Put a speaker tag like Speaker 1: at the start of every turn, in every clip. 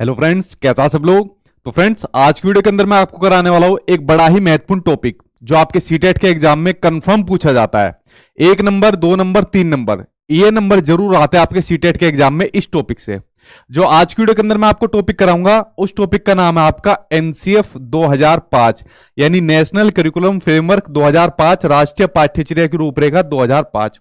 Speaker 1: Hello friends, कैसा सब लोग। तो फ्रेंड्स, आज की वीडियो के अंदर मैं आपको कराने वाला हूं एक बड़ा ही महत्वपूर्ण टॉपिक जो आपके सीटेट के एग्जाम में कंफर्म पूछा जाता है। 1 नंबर, 2 नंबर, 3 नंबर, ये नंबर जरूर आते हैं आपके सीटेट के एग्जाम में इस टॉपिक से। जो आज की वीडियो के अंदर मैं आपको टॉपिक कराऊंगा उस टॉपिक का नाम है आपका एनसीएफ 2005, यानी नेशनल करिकुलम फ्रेमवर्क 2005, राष्ट्रीय पाठ्यचर्या की रूपरेखा 2005।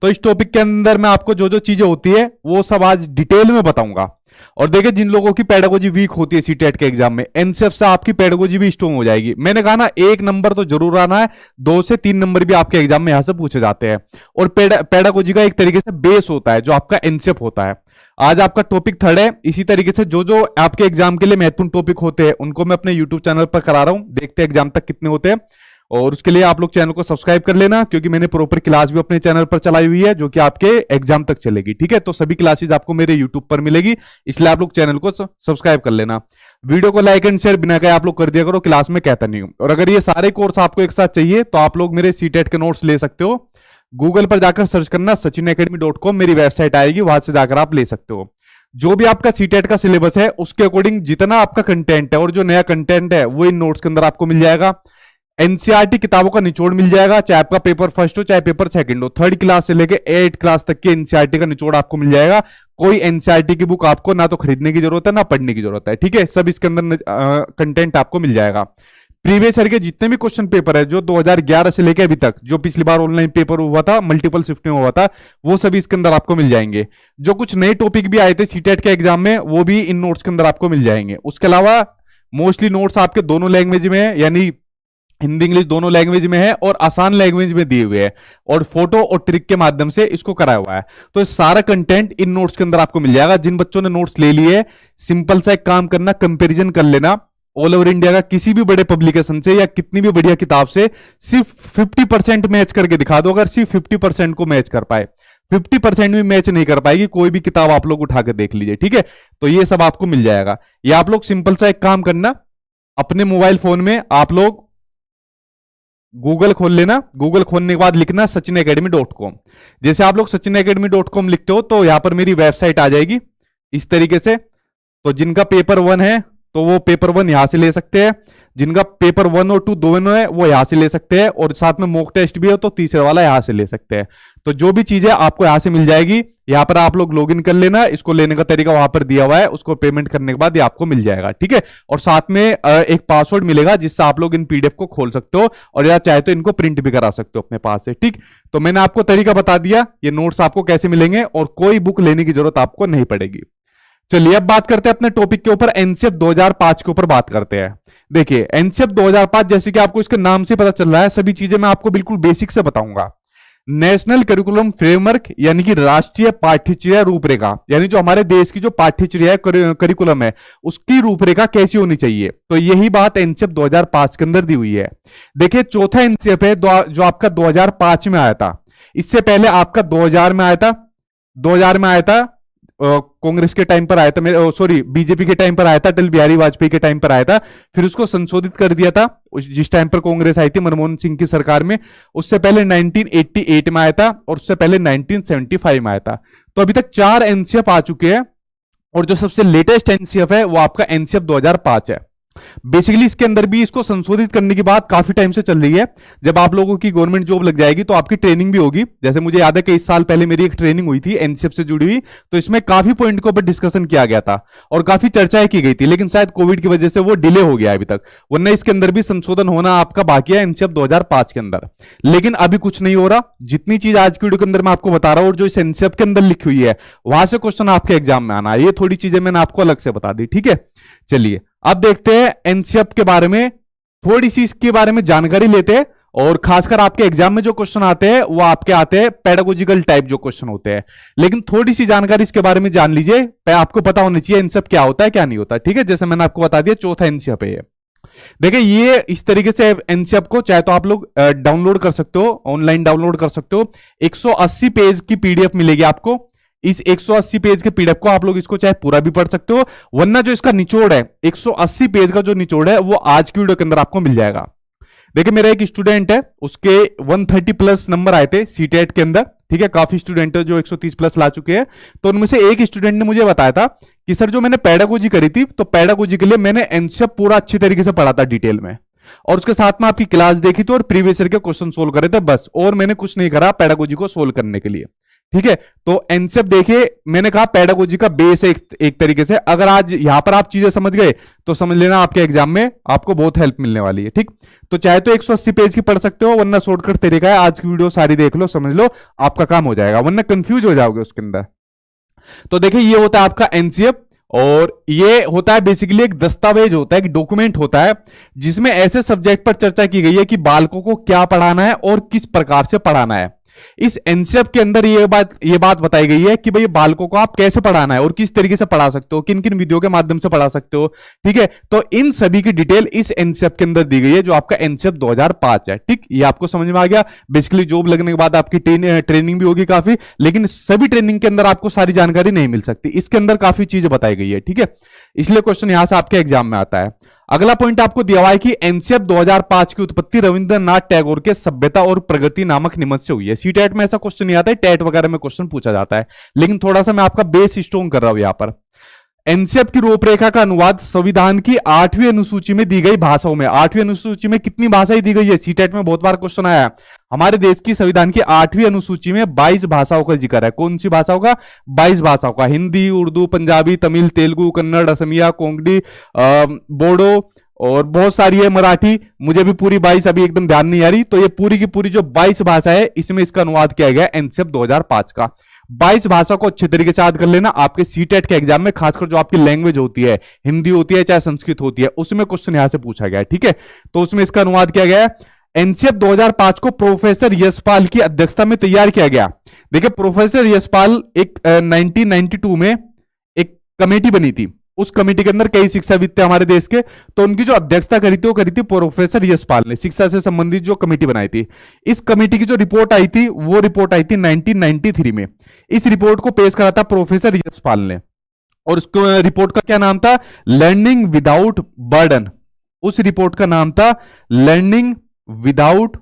Speaker 1: तो इस टॉपिक के अंदर मैं आपको जो जो चीजें होती है वो सब आज डिटेल में बताऊंगा। और देखिए, जिन लोगों की पेडागोजी वीक होती है सीटेट के एग्जाम में, एनसीएफ से आपकी पेडागोजी भी स्ट्रांग हो जाएगी। मैंने कहा ना, 1 नंबर तो जरूर आना है, 2 से 3 नंबर भी आपके एग्जाम में यहां से पूछे जाते हैं। और पेडागोजी का एक तरीके से बेस होता है जो आपका एनसीएफ होता है। आज आपका टॉपिक 3 है। इसी तरीके से जो जो आपके एग्जाम के लिए महत्वपूर्ण टॉपिक होते हैं उनको मैं अपने यूट्यूब चैनल पर करा रहा हूं। देखते हैं एग्जाम तक कितने होते हैं, और उसके लिए आप लोग चैनल को सब्सक्राइब कर लेना, क्योंकि मैंने प्रॉपर क्लास भी अपने चैनल पर चलाई हुई है जो कि आपके एग्जाम तक चलेगी। ठीक है, तो सभी क्लासेस आपको मेरे यूट्यूब पर मिलेगी, इसलिए आप लोग चैनल को सब्सक्राइब कर लेना। वीडियो को लाइक एंड शेयर बिना कहे आप लोग कर दिया करो, क्लास में कहता नहीं हूं। और अगर ये सारे कोर्स आपको एक साथ चाहिए तो आप लोग मेरे सीटेट के नोट्स ले सकते हो। गूगल पर जाकर सर्च करना sachinacademy.com, मेरी वेबसाइट आएगी, वहां से जाकर आप ले सकते हो। जो भी आपका सीटेट का सिलेबस है उसके अकॉर्डिंग जितना आपका कंटेंट है और जो नया कंटेंट है वो इन नोट्स के अंदर आपको मिल जाएगा। एनसीईआरटी किताबों का निचोड़ मिल जाएगा, चाहे आपका पेपर फर्स्ट हो चाहे पेपर सेकंड हो। 3rd क्लास से लेके 8th क्लास तक के एनसीईआरटी का निचोड़ आपको मिल जाएगा। कोई एनसीईआरटी की बुक आपको ना तो खरीदने की जरूरत है ना पढ़ने की जरूरत है। ठीक है, सब इसके अंदर कंटेंट आपको मिल जाएगा। प्रीवियस ईयर के जितने भी क्वेश्चन पेपर है जो 2011 से लेके अभी तक, जो पिछली बार ऑनलाइन पेपर हुआ था, मल्टीपल शिफ्ट में हुआ था, वो सभी इसके अंदर आपको मिल जाएंगे। जो कुछ नए टॉपिक भी आए थे सीटेट के एग्जाम में वो भी इन नोट्स के अंदर आपको मिल जाएंगे। उसके अलावा मोस्टली नोट्स आपके दोनों लैंग्वेज में है, यानी हिंदी इंग्लिश दोनों लैंग्वेज में है और आसान लैंग्वेज में दिए हुए हैं, और फोटो और ट्रिक के माध्यम से इसको कराया हुआ है। तो सारा कंटेंट इन नोट्स के अंदर आपको मिल जाएगा। जिन बच्चों ने नोट्स ले लिए, सिंपल सा एक काम करना, कंपैरिजन कर लेना ऑल ओवर इंडिया का किसी भी बड़े पब्लिकेशन से या कितनी भी बढ़िया किताब से। सिर्फ 50% मैच करके दिखा दो। अगर सिर्फ 50% को मैच कर पाए, 50% भी मैच नहीं कर पाएगी कोई भी किताब, आप लोग उठा के देख लीजिए। ठीक है, तो ये सब आपको मिल जाएगा। ये आप लोग सिंपल सा एक काम करना, अपने मोबाइल फोन में आप लोग गूगल खोल लेना। गूगल खोलने के बाद लिखना sachinacademy.com। जैसे आप लोग sachinacademy.com लिखते हो तो यहां पर मेरी वेबसाइट आ जाएगी इस तरीके से। तो जिनका पेपर 1 है तो वो पेपर 1 यहां से ले सकते हैं, जिनका पेपर 1 और 2 दोनों है वो यहां से ले सकते हैं, और साथ में मॉक टेस्ट भी हो तो तीसरे वाला यहां से ले सकते हैं। तो जो भी चीजें आपको यहां से मिल जाएगी, यहां पर आप लोग लॉगिन कर लेना। इसको लेने का तरीका वहां पर दिया हुआ है, उसको पेमेंट करने के बाद ये आपको मिल जाएगा। ठीक है, और साथ में एक पासवर्ड मिलेगा जिससे आप लोग इन पीडीएफ को खोल सकते हो, और या चाहे तो इनको प्रिंट भी करा सकते हो अपने पास से। ठीक, तो मैंने आपको तरीका बता दिया, ये नोट्स आपको कैसे मिलेंगे, और कोई बुक लेने की जरूरत आपको नहीं पड़ेगी। चलिए अब बात करते हैं अपने टॉपिक के ऊपर, एनसीएफ 2005 के ऊपर बात करते हैं। देखिए, एनसीएफ 2005 जैसे कि आपको इसके नाम से पता चल रहा है, सभी चीजें मैं आपको बिल्कुल बेसिक से बताऊंगा। नेशनल करिकुलम फ्रेमवर्क यानी कि राष्ट्रीय पाठ्यचर्या रूपरेखा, यानी जो हमारे देश की जो पाठ्यचर्या है, करिकुलम है, उसकी रूपरेखा कैसी होनी चाहिए, तो यही बात एनसीएफ 2005 के अंदर दी हुई है। देखिए, चौथा एनसीएफ है जो आपका 2005 में आया था। इससे पहले आपका 2000 में आया था। 2000 में आया था, कांग्रेस के टाइम पर आया था, सॉरी बीजेपी के टाइम पर आया था, अटल बिहारी वाजपेयी के टाइम पर आया था। फिर उसको संशोधित कर दिया था जिस टाइम पर कांग्रेस आई थी मनमोहन सिंह की सरकार में। उससे पहले 1988 में आया था, और उससे पहले 1975 में आया था। तो अभी तक 4 एनसीएफ आ चुके हैं, और जो सबसे लेटेस्ट एनसीएफ है वो आपका एनसीएफ 2005 है। बेसिकली इसके अंदर भी इसको संशोधित करने की बात काफी टाइम से चल रही है। जब आप लोगों की गवर्नमेंट जॉब लग जाएगी तो आपकी ट्रेनिंग भी होगी। जैसे मुझे याद है कि इस साल पहले मेरी एक ट्रेनिंग हुई थी एनसीएफ से जुड़ी हुई, तो इसमें काफी पॉइंट के ऊपर डिस्कशन किया गया था और काफी चर्चाएं की गई थी, लेकिन शायद कोविड की वजह से वो डिले हो गया अभी तक, वरना इसके अंदर भी संशोधन होना आपका बाकी है एनसीएफ 2005 के अंदर। लेकिन अभी कुछ नहीं हो रहा। जितनी चीज आज की वीडियो के अंदर मैं आपको बता रहा हूं और जो इस एनसीएफ के अंदर लिखी हुई है वहां से क्वेश्चन आपके एग्जाम में आना है, ये थोड़ी चीजें मैंने आपको अलग से बता दी। ठीक है, चलिए अब देखते हैं एनसीएफ के बारे में, थोड़ी सी इसके बारे में जानकारी लेते हैं। और खासकर आपके एग्जाम में जो क्वेश्चन आते हैं वो आपके आते हैं पेडागोजिकल टाइप जो क्वेश्चन होते हैं, लेकिन थोड़ी सी जानकारी इसके बारे में जान लीजिए। आपको पता होनी चाहिए एनसीएफ क्या होता है क्या नहीं होता। ठीक है, जैसे मैंने आपको बता दिया चौथा एनसीएफ है ये। देखिए, ये इस तरीके से एनसीएफ को चाहे तो आप लोग डाउनलोड कर सकते हो, ऑनलाइन डाउनलोड कर सकते हो। 180 पेज की पीडीएफ मिलेगी आपको। इस 180 पेज के पीडीएफ को आप लोग इसको चाहे पूरा भी पढ़ सकते हो, वरना जो इसका निचोड़ है 180 पेज का जो निचोड़ है वो आज की वीडियो के अंदर आपको मिल जाएगा। देखिए, मेरा एक स्टूडेंट है, उसके 130 प्लस नंबर आए थे सीटेट के अंदर। ठीक है, काफी स्टूडेंट जो 130 प्लस ला चुके हैं, तो उनमें से एक स्टूडेंट ने मुझे बताया था कि सर जो मैंने पेडागोजी करी थी, तो पेडागोजी के लिए मैंने एनसीएफ पूरा अच्छी तरीके से पढ़ा था डिटेल में, और उसके साथ में आपकी क्लास देखी थी और प्रीवियस ईयर के क्वेश्चन सोल्व करे थे बस, और मैंने कुछ नहीं करा पेडागोजी को सोल्व करने के लिए। ठीक है, तो एनसीएफ देखिए, मैंने कहा पेडागोजी का बेस है एक तरीके से। अगर आज यहां पर आप चीजें समझ गए तो समझ लेना आपके एग्जाम में आपको बहुत हेल्प मिलने वाली है। ठीक, तो चाहे तो 180 पेज की पढ़ सकते हो, वरना शॉर्टकट तरीका है, आज की वीडियो सारी देख लो, समझ लो, आपका काम हो जाएगा, वरना कंफ्यूज हो जाओगे उसके अंदर। तो देखिए ये होता है आपका एनसीएफ, और ये होता है बेसिकली एक दस्तावेज होता है, एक डॉक्यूमेंट होता है जिसमें ऐसे सब्जेक्ट पर चर्चा की गई है कि बालकों को क्या पढ़ाना है और किस प्रकार से पढ़ाना है। इस एनसीएफ के अंदर ये बात बताई गई है कि भाई बालकों को आप कैसे पढ़ाना है और किस तरीके से पढ़ा सकते हो, किन किन विधियों के माध्यम से पढ़ा सकते हो। ठीक है, तो इन सभी की डिटेल इस एनसीएफ के अंदर दी गई है, जो आपका एनसीएफ 2005 है। ठीक, ये आपको समझ में आ गया। बेसिकली जॉब लगने के बाद आपकी ट्रेनिंग भी होगी काफी, लेकिन सभी ट्रेनिंग के अंदर आपको सारी जानकारी नहीं मिल सकती, इसके अंदर काफी चीजें बताई गई है। ठीक है, इसलिए क्वेश्चन यहां से आपके एग्जाम में आता है। अगला पॉइंट आपको दिया हुआ है कि एनसीएफ 2005 की उत्पत्ति रविंद्रनाथ टैगोर के सभ्यता और प्रगति नामक निबंध से हुई है। सीटेट में ऐसा क्वेश्चन नहीं आता है, टेट वगैरह में क्वेश्चन पूछा जाता है, लेकिन थोड़ा सा मैं आपका बेस स्ट्रोंग कर रहा हूं यहां पर। एनसीएफ की रूपरेखा का अनुवाद संविधान की 8वीं अनुसूची में दी गई भाषाओं में। 8वीं अनुसूची में कितनी भाषाएं दी गई है? सीटेट में बहुत बार क्वेश्चन आया है। हमारे देश की संविधान की 8वीं अनुसूची में 22 भाषाओं का जिक्र है। कौन सी भाषाओं का? 22 भाषाओं का। हिंदी, उर्दू, पंजाबी, तमिल, तेलुगु, कन्नड़, असमिया, कोंकणी, बोडो और बहुत सारी है, मराठी, मुझे भी पूरी 22 अभी एकदम ध्यान नहीं आ रही। तो ये पूरी की पूरी जो 22 भाषा है, इसमें इसका अनुवाद किया गया एनसीएफ 2005 का। 22 भाषा को अच्छे तरीके से याद कर लेना। आपके सीटेट के एग्जाम में खासकर जो आपकी लैंग्वेज होती है, हिंदी होती है चाहे संस्कृत होती है, उसमें क्वेश्चन यहां से पूछा गया है। ठीक है, तो उसमें इसका अनुवाद किया गया है। एनसीएफ 2005 को प्रोफेसर यशपाल की अध्यक्षता में तैयार किया गया। देखिए प्रोफेसर यशपाल एक 1992 में एक कमेटी बनी थी, उस कमेटी के अंदर कई शिक्षाविद थे हमारे देश के, तो उनकी जो अध्यक्षता करी थी वो करी थी प्रोफेसर यशपाल ने। शिक्षा से संबंधित जो कमेटी बनाई थी, इस कमेटी की जो रिपोर्ट आई थी वो रिपोर्ट आई थी 1993 में। इस रिपोर्ट को पेश करा था प्रोफेसर यशपाल ने, और उसको रिपोर्ट का क्या नाम था? Learning without burden. उस रिपोर्ट का नाम था लर्निंग विदाउट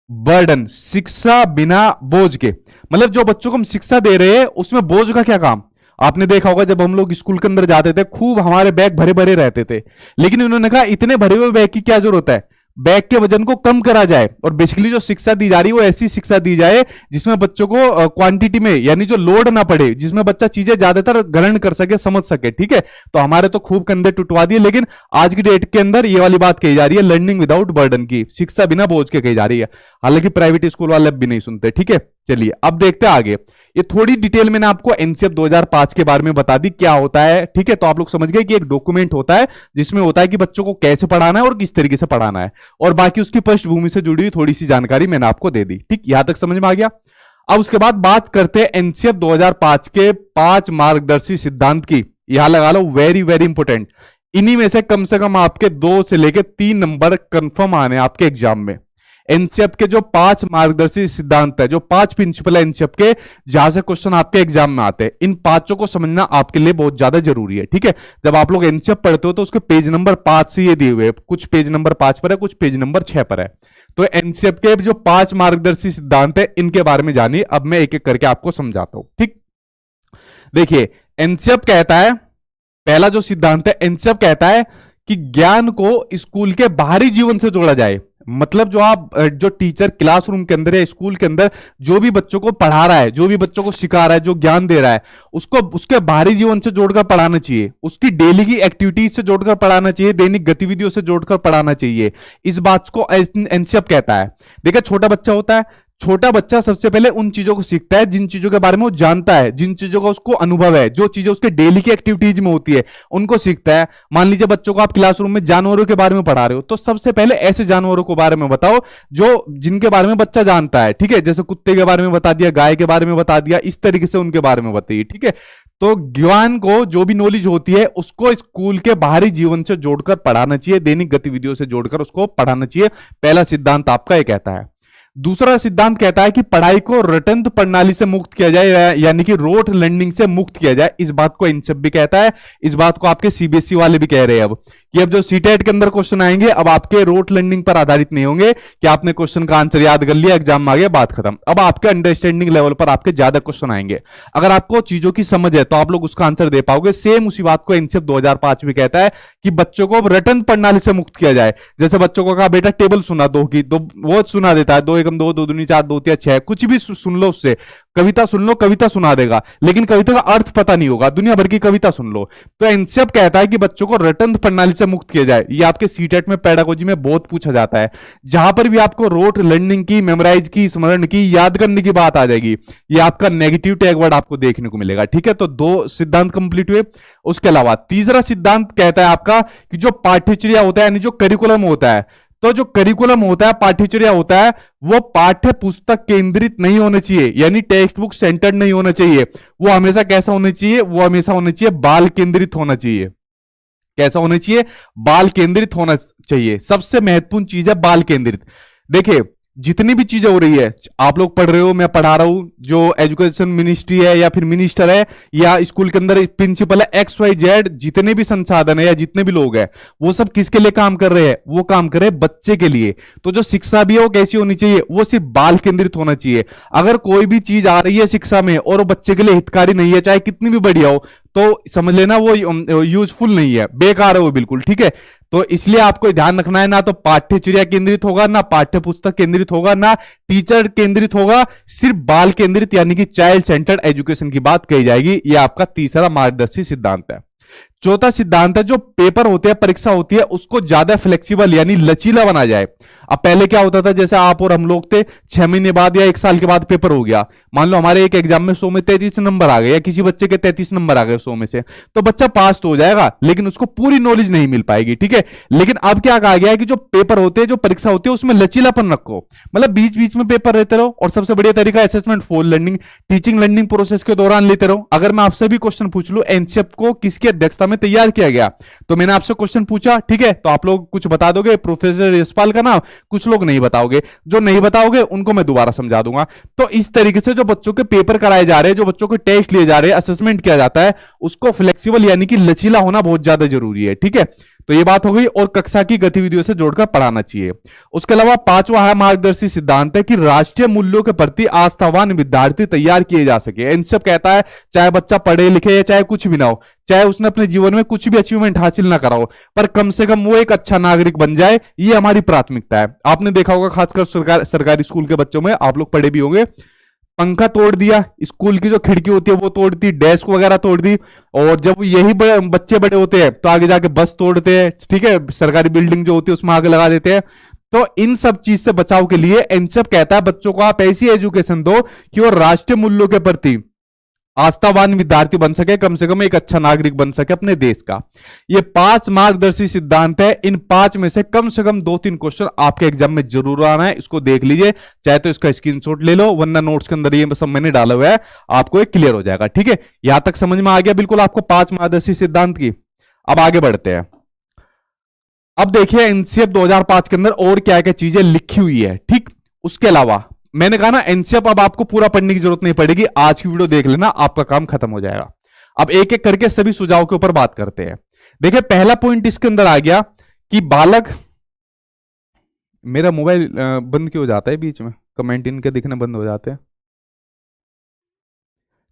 Speaker 1: बर्डन, शिक्षा बिना बोझ के। मतलब जो बच्चों को हम शिक्षा दे रहे हैं उसमें बोझ का क्या काम। आपने देखा होगा जब हम लोग स्कूल के अंदर जाते थे, खूब हमारे बैग भरे भरे रहते थे, लेकिन उन्होंने कहा इतने भरे हुए बैग की क्या जरूरत है, बैग के वजन को कम करा जाए, और बेसिकली जो शिक्षा दी जा रही है वो ऐसी शिक्षा दी जाए जिसमें बच्चों को क्वांटिटी में, यानी जो लोड ना पड़े, जिसमें बच्चा चीजें ज्यादातर ग्रहण कर सके, समझ सके। ठीक है, तो हमारे तो खूब कंधे टुटवा दिए, लेकिन आज की डेट के अंदर ये वाली बात कही जा रही है, लर्निंग विदाउट बर्डन की, शिक्षा बिना बोझ के कही जा रही है। हालांकि प्राइवेट स्कूल वाले अब भी नहीं सुनते। ठीक है, चलिए अब देखते हैं आगे। ये थोड़ी डिटेल मैंने आपको एनसीएफ 2005 के बारे में बता दी क्या होता है। ठीक है, तो आप लोग समझ गए कि एक डॉक्यूमेंट होता है जिसमें होता है कि बच्चों को कैसे पढ़ाना है और किस तरीके से पढ़ाना है, और बाकी उसकी पृष्ठभूमि से जुड़ी हुई थोड़ी सी जानकारी मैंने आपको दे दी। ठीक, यहां तक समझ में आ गया। अब उसके बाद बात करते हैं एनसीएफ 2005 के 5 मार्गदर्शी सिद्धांत की। यहां लगा लो वेरी वेरी इंपोर्टेंट। इन्हीं में से कम आपके 2 से लेकर 3 नंबर कंफर्म आने आपके एग्जाम में। एनसीएफ के जो 5 मार्गदर्शी सिद्धांत है, जो 5 प्रिंसिपल है एनसीएफ के, जहां से क्वेश्चन आपके एग्जाम में आते हैं, इन 5 को समझना आपके लिए बहुत ज्यादा जरूरी है। ठीक है, जब आप लोग एनसीएफ पढ़ते हो तो उसके पेज नंबर 5 से ये दिए हुए, कुछ पेज नंबर 5 पर है, कुछ पेज नंबर 6 पर है। तो एनसीएफ के जो 5 मार्गदर्शी सिद्धांत है, इनके बारे में जानिए। अब मैं एक एक करके आपको समझाता हूं। ठीक, देखिए एनसीएफ कहता है, पहला जो सिद्धांत है, एनसीएफ कहता है कि ज्ञान को स्कूल के बाहरी जीवन से जोड़ा जाए। मतलब जो टीचर क्लासरूम के अंदर या स्कूल के अंदर जो भी बच्चों को पढ़ा रहा है, जो भी बच्चों को सिखा रहा है, जो ज्ञान दे रहा है, उसको उसके बाहरी जीवन से जोड़कर पढ़ाना चाहिए, उसकी डेली की एक्टिविटीज से जोड़कर पढ़ाना चाहिए, दैनिक गतिविधियों से जोड़कर पढ़ाना चाहिए। इस बात को एनसीएफ कहता है। देखिए छोटा बच्चा होता है, छोटा बच्चा सबसे पहले उन चीजों को सीखता है जिन चीजों के बारे में वो जानता है, जिन चीजों का उसको अनुभव है, जो चीजें उसके डेली की एक्टिविटीज में होती है उनको सीखता है। मान लीजिए बच्चों को आप क्लासरूम में जानवरों के बारे में पढ़ा रहे हो, तो सबसे पहले ऐसे जानवरों के बारे में बताओ जो जिनके बारे में बच्चा जानता है। ठीक है, जैसे कुत्ते के बारे में बता दिया, गाय के बारे में बता दिया, इस तरीके से उनके बारे में बताइए। ठीक है, तो ज्ञान को, जो भी नॉलेज होती है, उसको स्कूल के बाहरी जीवन से जोड़कर पढ़ाना चाहिए, दैनिक गतिविधियों से जोड़कर उसको पढ़ाना चाहिए। पहला सिद्धांत आपका ये कहता है। दूसरा सिद्धांत कहता है कि पढ़ाई को रटंत प्रणाली से मुक्त किया जाए, यानी कि रोट लर्निंग से मुक्त किया जाए। इस बात को इनसेप भी कहता है, इस बात को आपके सीबीएसई वाले भी कह रहे हैं अब कि अब जो सीटेट के अंदर क्वेश्चन आएंगे अब आपके रोट लर्निंग पर आधारित नहीं होंगे कि आपने क्वेश्चन का आंसर याद कर लिया, एग्जाम में आ गया, बात खत्म। अब आपके अंडरस्टैंडिंग लेवल पर आपके ज्यादा क्वेश्चन आएंगे। अगर आपको चीजों की समझ है तो आप लोग उसका आंसर दे पाओगे। सेम उसी बात को एनसीएफ 2005 भी कहता है कि बच्चों को रटन प्रणाली से मुक्त किया जाए। जैसे बच्चों को कहा बेटा टेबल सुना दो की, तो वो सुना देता है, 2 एकम 2, 2 दूनी 4, 2 तिया 6, कुछ भी सुन लो उससे। कविता सुन लो, कविता सुना देगा, लेकिन कविता का अर्थ पता नहीं होगा, दुनिया भर की कविता सुन लो। तो एनसीएफ कहता है कि बच्चों को रटन प्रणाली से मुक्त किया जाए। ये आपके सीटेट में पेडागोजी में बहुत पूछा जाता है। जहां पर भी आपको रोट लर्निंग की, मेमोराइज की, स्मरण की, याद करने की बात आ जाएगी, ये आपका नेगेटिव टैग वर्ड आपको देखने को मिलेगा। ठीक है, तो 2 सिद्धांत कंप्लीट हुए। उसके अलावा तीसरा सिद्धांत कहता है आपका कि जो पाठ्यचर्या होता है, यानी जो करिकुलम होता है, तो जो करिकुलम होता है, पाठ्यचर्या होता है, वो पाठ्य पुस्तक केंद्रित नहीं होना चाहिए, यानी टेक्स्ट बुक सेंटर्ड नहीं होना चाहिए। वो हमेशा कैसा होना चाहिए? वो हमेशा होना चाहिए बाल केंद्रित होना चाहिए। कैसा होना चाहिए? बाल केंद्रित होना चाहिए। सबसे महत्वपूर्ण चीज है बाल केंद्रित। देखिए, जितनी भी चीजें हो रही है, आप लोग पढ़ रहे हो, मैं पढ़ा रहा हूं, जो एजुकेशन मिनिस्ट्री है या फिर मिनिस्टर है या स्कूल के अंदर प्रिंसिपल है, XYZ, जितने भी संसाधन है या जितने भी लोग हैं, वो सब किसके लिए काम कर रहे हैं? वो काम कर रहे हैं बच्चे के लिए। तो जो शिक्षा भी है वो कैसी होनी चाहिए? वो सिर्फ बाल केंद्रित होना चाहिए। अगर कोई भी चीज आ रही है शिक्षा में और वो बच्चे के लिए हितकारी नहीं है, चाहे कितनी भी बढ़िया हो, तो समझ लेना वो यूजफुल नहीं है, बेकार है वो बिल्कुल। ठीक है, तो इसलिए आपको ध्यान रखना है, ना तो पाठ्यचर्या केंद्रित होगा, ना पाठ्य पुस्तक केंद्रित होगा, ना टीचर केंद्रित होगा, सिर्फ बाल केंद्रित यानी कि चाइल्ड सेंटर्ड एजुकेशन की बात कही जाएगी। यह आपका तीसरा मार्गदर्शी सिद्धांत है। चौथा सिद्धांत है जो पेपर होते हैं, परीक्षा होती है, उसको ज्यादा फ्लेक्सिबल यानी लचीला बना जाए। अब पहले क्या होता था, जैसे आप और हम लोग थे, 6 महीने बाद या 1 साल के बाद पेपर हो गया, मान लो हमारे एक एग्जाम में 100 में 33 नंबर आ गए, या किसी बच्चे के 33 नंबर आ गए 100 में से, तो बच्चा पास तो हो जाएगा, लेकिन उसको पूरी नॉलेज नहीं मिल पाएगी। ठीक है, लेकिन अब क्या कहा गया है कि जो पेपर होते हैं, जो परीक्षा होती है, उसमें लचीलापन रखो, मतलब बीच बीच में पेपर रहते रहो। और सबसे बढ़िया तरीका assessment for learning, teaching learning process के दौरान लेते रहो। अगर मैं आपसे भी क्वेश्चन पूछ लूं, एनसीएफ को किसकी अध्यक्षता में तैयार किया गया, तो मैंने आपसे क्वेश्चन पूछा, ठीक है, तो आप लोग कुछ बता दोगे, प्रोफेसर यशपाल का नाम, कुछ लोग नहीं बताओगे, जो नहीं बताओगे उनको मैं दोबारा समझा दूंगा। तो इस तरीके से जो बच्चों के पेपर कराए जा रहे हैं, जो बच्चों के टेस्ट लिए जा रहे हैं, असेसमेंट किया जाता है, उसको फ्लेक्सिबल यानी कि लचीला होना बहुत ज्यादा जरूरी है। ठीक है, तो ये बात हो गई, और कक्षा की गतिविधियों से जोड़कर पढ़ाना चाहिए। उसके अलावा पांचवा मार्गदर्शी सिद्धांत है कि राष्ट्रीय मूल्यों के प्रति आस्थावान विद्यार्थी तैयार किए जा सके। इन सब कहता है चाहे बच्चा पढ़े लिखे या चाहे कुछ भी ना हो, चाहे उसने अपने जीवन में कुछ भी अचीवमेंट हासिल ना करा हो, पर कम से कम वो एक अच्छा नागरिक बन जाए, ये हमारी प्राथमिकता है। आपने देखा होगा खासकर सरकारी स्कूल के बच्चों में, आप लोग पढ़े भी होंगे, पंखा तोड़ दिया, स्कूल की जो खिड़की होती है वो तोड़ दी, डेस्क वगैरह तोड़ दी, और जब यही बच्चे बड़े होते हैं तो आगे जाके बस तोड़ते हैं। ठीक है, सरकारी बिल्डिंग जो होती है उसमें आग लगा देते हैं। तो इन सब चीज से बचाव के लिए एनसीएफ कहता है बच्चों को आप ऐसी एजुकेशन दो कि वो राष्ट्रीय मूल्यों के प्रति आस्थावान विद्यार्थी बन सके, कम से कम एक अच्छा नागरिक बन सके अपने देश का। ये 5 मार्गदर्शी सिद्धांत है। इन 5 में से कम 2-3 क्वेश्चन आपके एग्जाम में जरूर आना है, इसको देख लीजिए, चाहे तो इसका स्क्रीनशॉट ले लो, वरना नोट्स के अंदर ये सब मैंने डाला हुआ है, आपको एक क्लियर हो जाएगा। ठीक है, यहां तक समझ में आ गया बिल्कुल आपको 5 मार्गदर्शी सिद्धांत की। अब आगे बढ़ते हैं। अब देखिए एनसीएफ 2005 के अंदर और क्या क्या चीजें लिखी हुई है। ठीक, उसके अलावा मैंने कहा ना एनसीएफ अब आपको पूरा पढ़ने की जरूरत नहीं पड़ेगी, आज की वीडियो देख लेना, आपका काम खत्म हो जाएगा। अब एक एक करके सभी सुझाव के ऊपर बात करते हैं। देखिए पहला पॉइंट इसके अंदर आ गया कि बालक, मेरा मोबाइल बंद क्यों हो जाता है बीच में, कमेंट इनके दिखने बंद हो जाते हैं,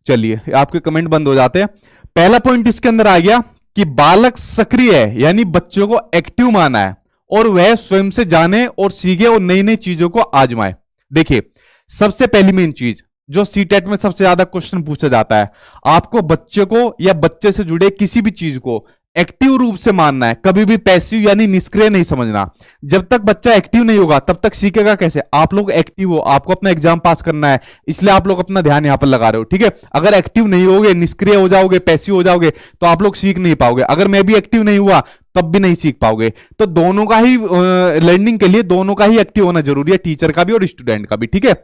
Speaker 1: चलिए आपके कमेंट बंद हो जाते हैं। पहला पॉइंट इसके अंदर आ गया कि बालक सक्रिय है, यानी बच्चों को एक्टिव माना है, और वह स्वयं से जाने और सीखे और नई नई चीजों को आजमाए। देखिए सबसे पहली मेन चीज जो सीटेट में सबसे ज्यादा क्वेश्चन पूछा जाता है, आपको बच्चे को या बच्चे से जुड़े किसी भी चीज को एक्टिव रूप से मानना है, कभी भी पैसिव यानी निष्क्रिय नहीं समझना। जब तक बच्चा एक्टिव नहीं होगा तब तक सीखेगा कैसे? आप लोग एक्टिव हो, आपको अपना एग्जाम पास करना है, इसलिए आप लोग अपना ध्यान यहां पर लगा रहे हो। ठीक है, अगर एक्टिव नहीं होगे, निष्क्रिय हो जाओगे, पैसिव हो जाओगे, तो आप लोग सीख नहीं पाओगे। अगर मैं भी एक्टिव नहीं हुआ तब भी नहीं सीख पाओगे। तो दोनों का ही लर्निंग के लिए दोनों का ही एक्टिव होना जरूरी है, टीचर का भी और स्टूडेंट का भी। ठीक है,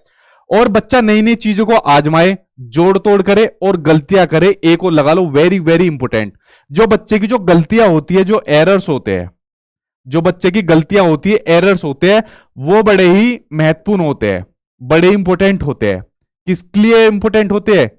Speaker 1: और बच्चा नई नई चीजों को आजमाए, जोड़ तोड़ करे और गलतियां करे। एक और लगा लो, वेरी वेरी इंपॉर्टेंट, जो बच्चे की जो गलतियां होती है, जो एरर्स होते हैं, जो बच्चे की गलतियां होती है, एरर्स होते हैं, वो बड़े ही महत्वपूर्ण होते हैं। बड़े इंपॉर्टेंट होते हैं। किसके लिए इंपॉर्टेंट होते हैं?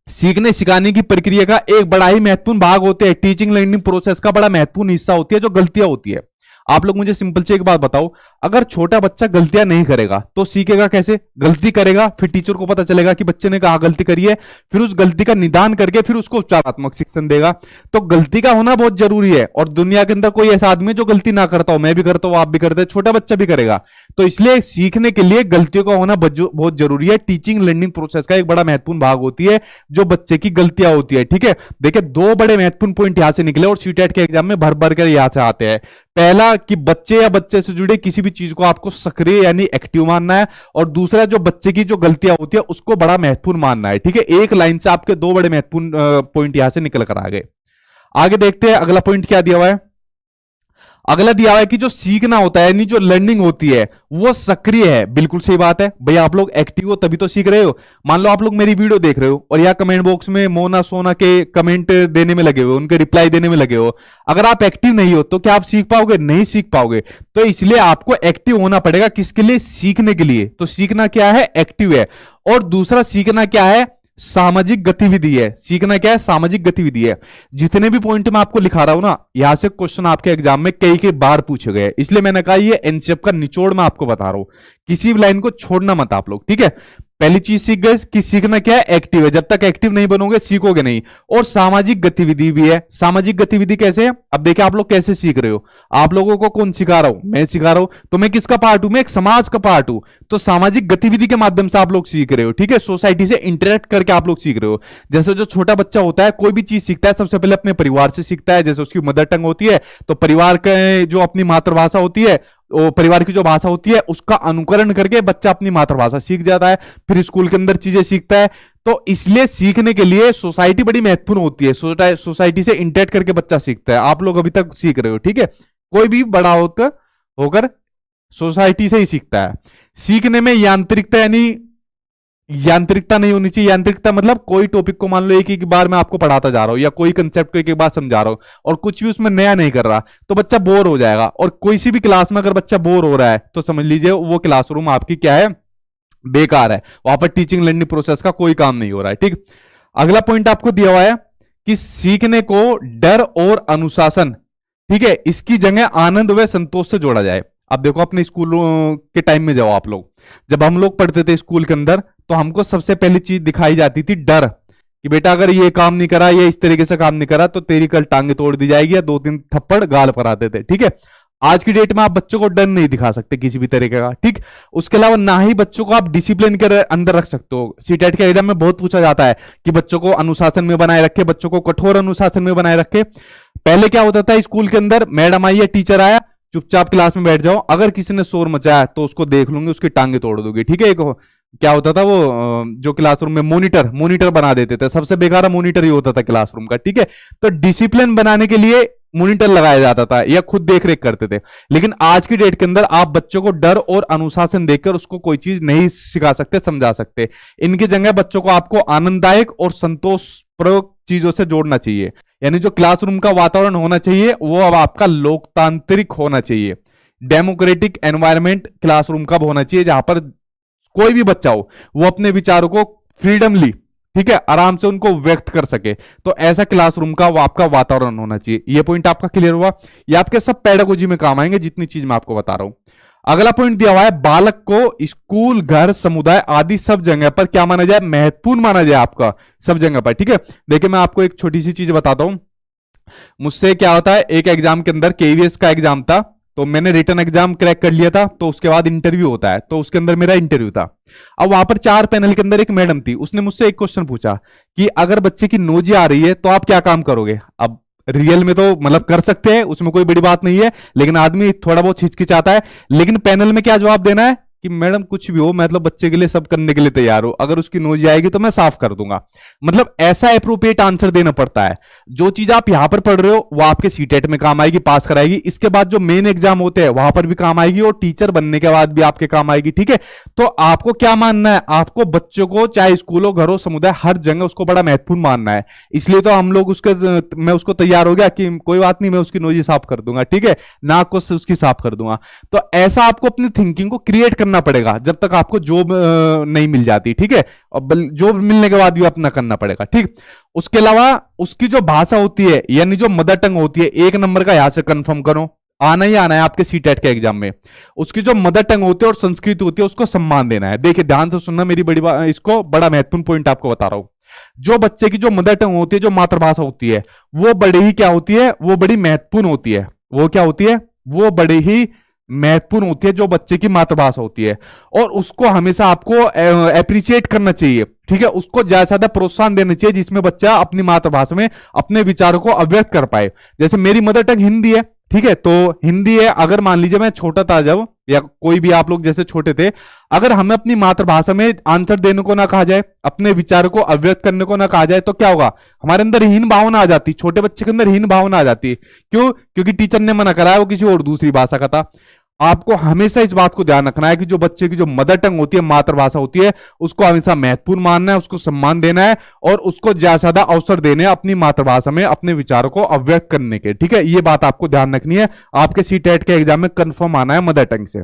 Speaker 1: सीखने सिखाने की प्रक्रिया का एक बड़ा ही महत्वपूर्ण भाग होते हैं। टीचिंग लर्निंग प्रोसेस का बड़ा महत्वपूर्ण हिस्सा होती है जो गलतियां होती है। आप लोग मुझे सिंपल से एक बात बताओ, अगर छोटा बच्चा गलतियां नहीं करेगा तो सीखेगा कैसे? गलती करेगा, फिर टीचर को पता चलेगा कि बच्चे ने कहा गलती करी है, फिर उस गलती का निदान करके फिर उसको उपचारात्मक शिक्षण देगा। तो गलती का होना बहुत जरूरी है, और दुनिया के अंदर कोई ऐसा आदमी है जो गलती ना करता हो। मैं भी करता हूं, आप भी करते हैं, छोटा बच्चा भी करेगा। तो इसलिए सीखने के लिए गलतियों का होना बहुत जरूरी है। टीचिंग लर्निंग प्रोसेस का एक बड़ा महत्वपूर्ण भाग होती है जो बच्चे की गलतियां होती है। ठीक है, देखिए दो बड़े महत्वपूर्ण पॉइंट यहां से निकले और सीटेट के एग्जाम में भर भर कर यहां से आते हैं। पहला कि बच्चे या बच्चे से जुड़े किसी भी चीज को आपको सक्रिय यानी एक्टिव मानना है, और दूसरा जो बच्चे की जो गलतियां होती है उसको बड़ा महत्वपूर्ण मानना है। ठीक है, एक लाइन से आपके दो बड़े महत्वपूर्ण पॉइंट यहां से निकल कर आ गए। आगे देखते हैं अगला पॉइंट क्या दिया हुआ है। अगला दिया हुआ है कि जो सीखना होता है यानी जो लर्निंग होती है वो सक्रिय है। बिल्कुल सही बात है भैया, आप लोग एक्टिव हो तभी तो सीख रहे हो। मान लो आप लोग मेरी वीडियो देख रहे हो और यहाँ कमेंट बॉक्स में मोना सोना के कमेंट देने में लगे हो, उनके रिप्लाई देने में लगे हो। अगर आप एक्टिव नहीं हो तो क्या आप सीख पाओगे? नहीं सीख पाओगे। तो इसलिए आपको एक्टिव होना पड़ेगा। किसके लिए? सीखने के लिए। तो सीखना क्या है? एक्टिव है। और दूसरा सीखना क्या है? सामाजिक गतिविधि है। सीखना क्या है? सामाजिक गतिविधि है। जितने भी पॉइंट मैं आपको लिखा रहा हूं ना, यहां से क्वेश्चन आपके एग्जाम में कई बार पूछे गए, इसलिए मैंने कहा ये एनसीएफ का निचोड़ मैं आपको बता रहा हूं। किसी भी लाइन को छोड़ना मत आप लोग। ठीक है, पहली चीज सीख गए कि सीखना क्या है? एक्टिव है। जब तक एक्टिव नहीं बनोगे सीखोगे नहीं। और सामाजिक गतिविधि भी है। सामाजिक गतिविधि कैसे है? अब देखिए आप लोग कैसे सीख रहे हो। आप लोगों को कौन सिखा रहा हूं? मैं सिखा रहा हूं। तो मैं किसका पार्ट हूं? मैं एक समाज का पार्ट हूं। तो सामाजिक गतिविधि के माध्यम से आप लोग सीख रहे हो। ठीक है, सोसाइटी से इंटरेक्ट करके आप लोग सीख रहे हो। जैसे जो छोटा बच्चा होता है कोई भी चीज सीखता है सबसे पहले अपने परिवार से सीखता है। जैसे उसकी मदर टंग होती है तो परिवार के जो अपनी मातृभाषा होती है, वो परिवार की जो भाषा होती है उसका अनुकरण करके बच्चा अपनी मातृभाषा सीख जाता है। फिर स्कूल के अंदर चीजें सीखता है। तो इसलिए सीखने के लिए सोसाइटी बड़ी महत्वपूर्ण होती है। सोसाइटी से इंटरेक्ट करके बच्चा सीखता है। आप लोग अभी तक सीख रहे हो। ठीक है, कोई भी बड़ा होकर सोसाइटी से ही सीखता है। सीखने में यांत्रिकता यानी यांत्रिकता नहीं होनी चाहिए। यांत्रिकता मतलब कोई टॉपिक को मान लो एक ही बार मैं आपको पढ़ाता जा रहा हूं या कोई कंसेप्ट को एक एक बार समझा रहा हूं और कुछ भी उसमें नया नहीं कर रहा तो बच्चा बोर हो जाएगा। और कोई सी भी क्लास में अगर बच्चा बोर हो रहा है तो समझ लीजिए वो क्लासरूम आपकी क्या है? बेकार है। वहां पर टीचिंग लर्निंग प्रोसेस का कोई काम नहीं हो रहा है। ठीक, अगला पॉइंट आपको दिया हुआ है कि सीखने को डर और अनुशासन, ठीक है, इसकी जगह आनंद व संतोष से जोड़ा जाए। अब देखो अपने स्कूल के टाइम में जाओ आप लोग, जब हम लोग पढ़ते थे स्कूल के अंदर तो हमको सबसे पहली चीज दिखाई जाती थी डर, कि बेटा अगर ये काम नहीं करा, ये इस तरीके से काम नहीं करा तो तेरी कल टांगे तोड़ दी जाएगी, या 2-3 थप्पड़ गाल पर आते थे। ठीक है, आज की डेट में आप बच्चों को डर नहीं दिखा सकते किसी भी तरीके का। ठीक, उसके अलावा ना ही बच्चों को आप डिसिप्लिन के अंदर रख सकते हो। सीटेट के एग्जाम में बहुत पूछा जाता है कि बच्चों को अनुशासन में बनाए रखे, बच्चों को कठोर अनुशासन में बनाए रखे। पहले क्या होता था स्कूल के अंदर, मैडम आई या टीचर आया, चुपचाप क्लास में बैठ जाओ, अगर किसी ने शोर मचाया तो उसको देख लूंगी, उसकी टांगे तोड़ दूंगी। ठीक है, एक क्या होता था वो जो क्लासरूम में मॉनिटर बना देते थे, सबसे बेकार मॉनिटर ही होता था क्लासरूम का। ठीक है, तो डिसिप्लिन बनाने के लिए मॉनिटर लगाया जाता था या खुद देख रेख करते थे। लेकिन आज की डेट के अंदर आप बच्चों को डर और अनुशासन देकर उसको कोई चीज नहीं सिखा सकते, समझा सकते। इनकी जगह बच्चों को आपको आनंददायक और संतोषप्रद चीजों से जोड़ना चाहिए। यानी जो क्लासरूम का वातावरण होना चाहिए वो अब आपका लोकतांत्रिक होना चाहिए। डेमोक्रेटिक एनवायरनमेंट क्लासरूम का होना चाहिए, जहां पर कोई भी बच्चा हो वो अपने विचारों को फ्रीडमली, ठीक है, आराम से उनको व्यक्त कर सके। तो ऐसा क्लासरूम का वो आपका वातावरण होना चाहिए। ये पॉइंट आपका क्लियर हुआ। ये आपके सब पेडागोजी में काम आएंगे जितनी चीज मैं आपको बता रहा हूं। अगला पॉइंट दिया हुआ है, बालक को स्कूल, घर, समुदाय आदि सब जगह पर क्या माना जाए? महत्वपूर्ण माना जाए आपका, सब जगह पर। ठीक है, देखिए मैं आपको एक छोटी सी चीज बताता हूं। मुझसे क्या होता है, एक एग्जाम के अंदर केवीएस का एग्जाम था, तो मैंने रिटर्न एग्जाम क्रैक कर लिया था, तो उसके बाद इंटरव्यू होता है, तो उसके अंदर मेरा इंटरव्यू था। अब वहां पर 4 पैनल के अंदर एक मैडम थी, उसने मुझसे एक क्वेश्चन पूछा कि अगर बच्चे की नोजी आ रही है तो आप क्या काम करोगे? अब रियल में तो मतलब कर सकते हैं, उसमें कोई बड़ी बात नहीं है, लेकिन आदमी थोड़ा बहुत हिचकिचाता है। लेकिन पैनल में क्या जवाब देना है कि मैडम कुछ भी हो, मतलब बच्चे के लिए सब करने के लिए तैयार हो, अगर उसकी नोजी आएगी तो मैं साफ कर दूंगा। मतलब ऐसा अप्रोप्रिएट आंसर देना पड़ता है। जो चीज आप यहां पर पढ़ रहे हो वो आपके सीटेट में काम आएगी, पास कराएगी, इसके बाद जो मेन एग्जाम होते हैं वहां पर भी काम आएगी, और टीचर बनने के बाद भी आपके काम आएगी। ठीक है, तो आपको क्या मानना है? आपको बच्चों को चाहे स्कूल हो, घर हो, समुदाय, हर जगह उसको बड़ा महत्वपूर्ण मानना है। इसलिए तो हम लोग मैं उसको तैयार हो गया कि कोई बात नहीं, मैं उसकी नोजी साफ कर दूंगा, ठीक है, नाक को उसकी साफ कर दूंगा। तो ऐसा आपको अपनी थिंकिंग को क्रिएट करना करना पड़ेगा जब तक आपको जॉब नहीं मिल जाती, ठीक है। और जॉब मिलने के बाद भी अपना करना पड़ेगा, ठीक। उसके अलावा उसकी जो भाषा होती है यानी जो मदर टंग होती है, 1 नंबर का यहां से कंफर्म करो, आना ही आना है आपके सीटेट के एग्जाम में। उसकी जो मदर टंग होती है और संस्कृति होती है उसको सम्मान देना है। देखिए ध्यान से सुनना, मेरी बड़ी इसको बड़ा महत्वपूर्ण पॉइंट आपको बता रहा हूं। जो बच्चे की जो मदर टंग होती है, जो मातृभाषा होती है, वो बड़ी ही क्या होती है, वो बड़ी महत्वपूर्ण होती है। वो क्या होती है, वो बड़ी ही महत्वपूर्ण होती है जो बच्चे की मातृभाषा होती है। और उसको हमेशा आपको अप्रिशिएट करना चाहिए, ठीक है। उसको ज्यादा से ज्यादा प्रोत्साहन देना चाहिए जिसमें बच्चा अपनी मातृभाषा में अपने विचारों को अभिव्यक्त कर पाए। जैसे मेरी मदर टंग हिंदी है, ठीक है, तो हिंदी है। अगर मान लीजिए मैं छोटा था जब, या कोई भी आप लोग जैसे छोटे थे, अगर हमें अपनी मातृभाषा में आंसर देने को ना कहा जाए, अपने विचारों को अभिव्यक्त करने को ना कहा जाए, तो क्या होगा, हमारे अंदर हीन भावना आ जाती, छोटे बच्चे के अंदर हीन भावना आ जाती। क्यों? क्योंकि टीचर ने मना करा है, वो किसी और दूसरी भाषा का था। आपको हमेशा इस बात को ध्यान रखना है कि जो बच्चे की जो मदर टंग होती है, मातृभाषा होती है, उसको हमेशा महत्वपूर्ण मानना है, उसको सम्मान देना है और उसको ज्यादा से ज्यादा अवसर देने हैं अपनी मातृभाषा में अपने विचारों को अभिव्यक्त करने के, ठीक है। ये बात आपको ध्यान रखनी है, आपके सीटेट के एग्जाम में कंफर्म आना है मदर टंग से।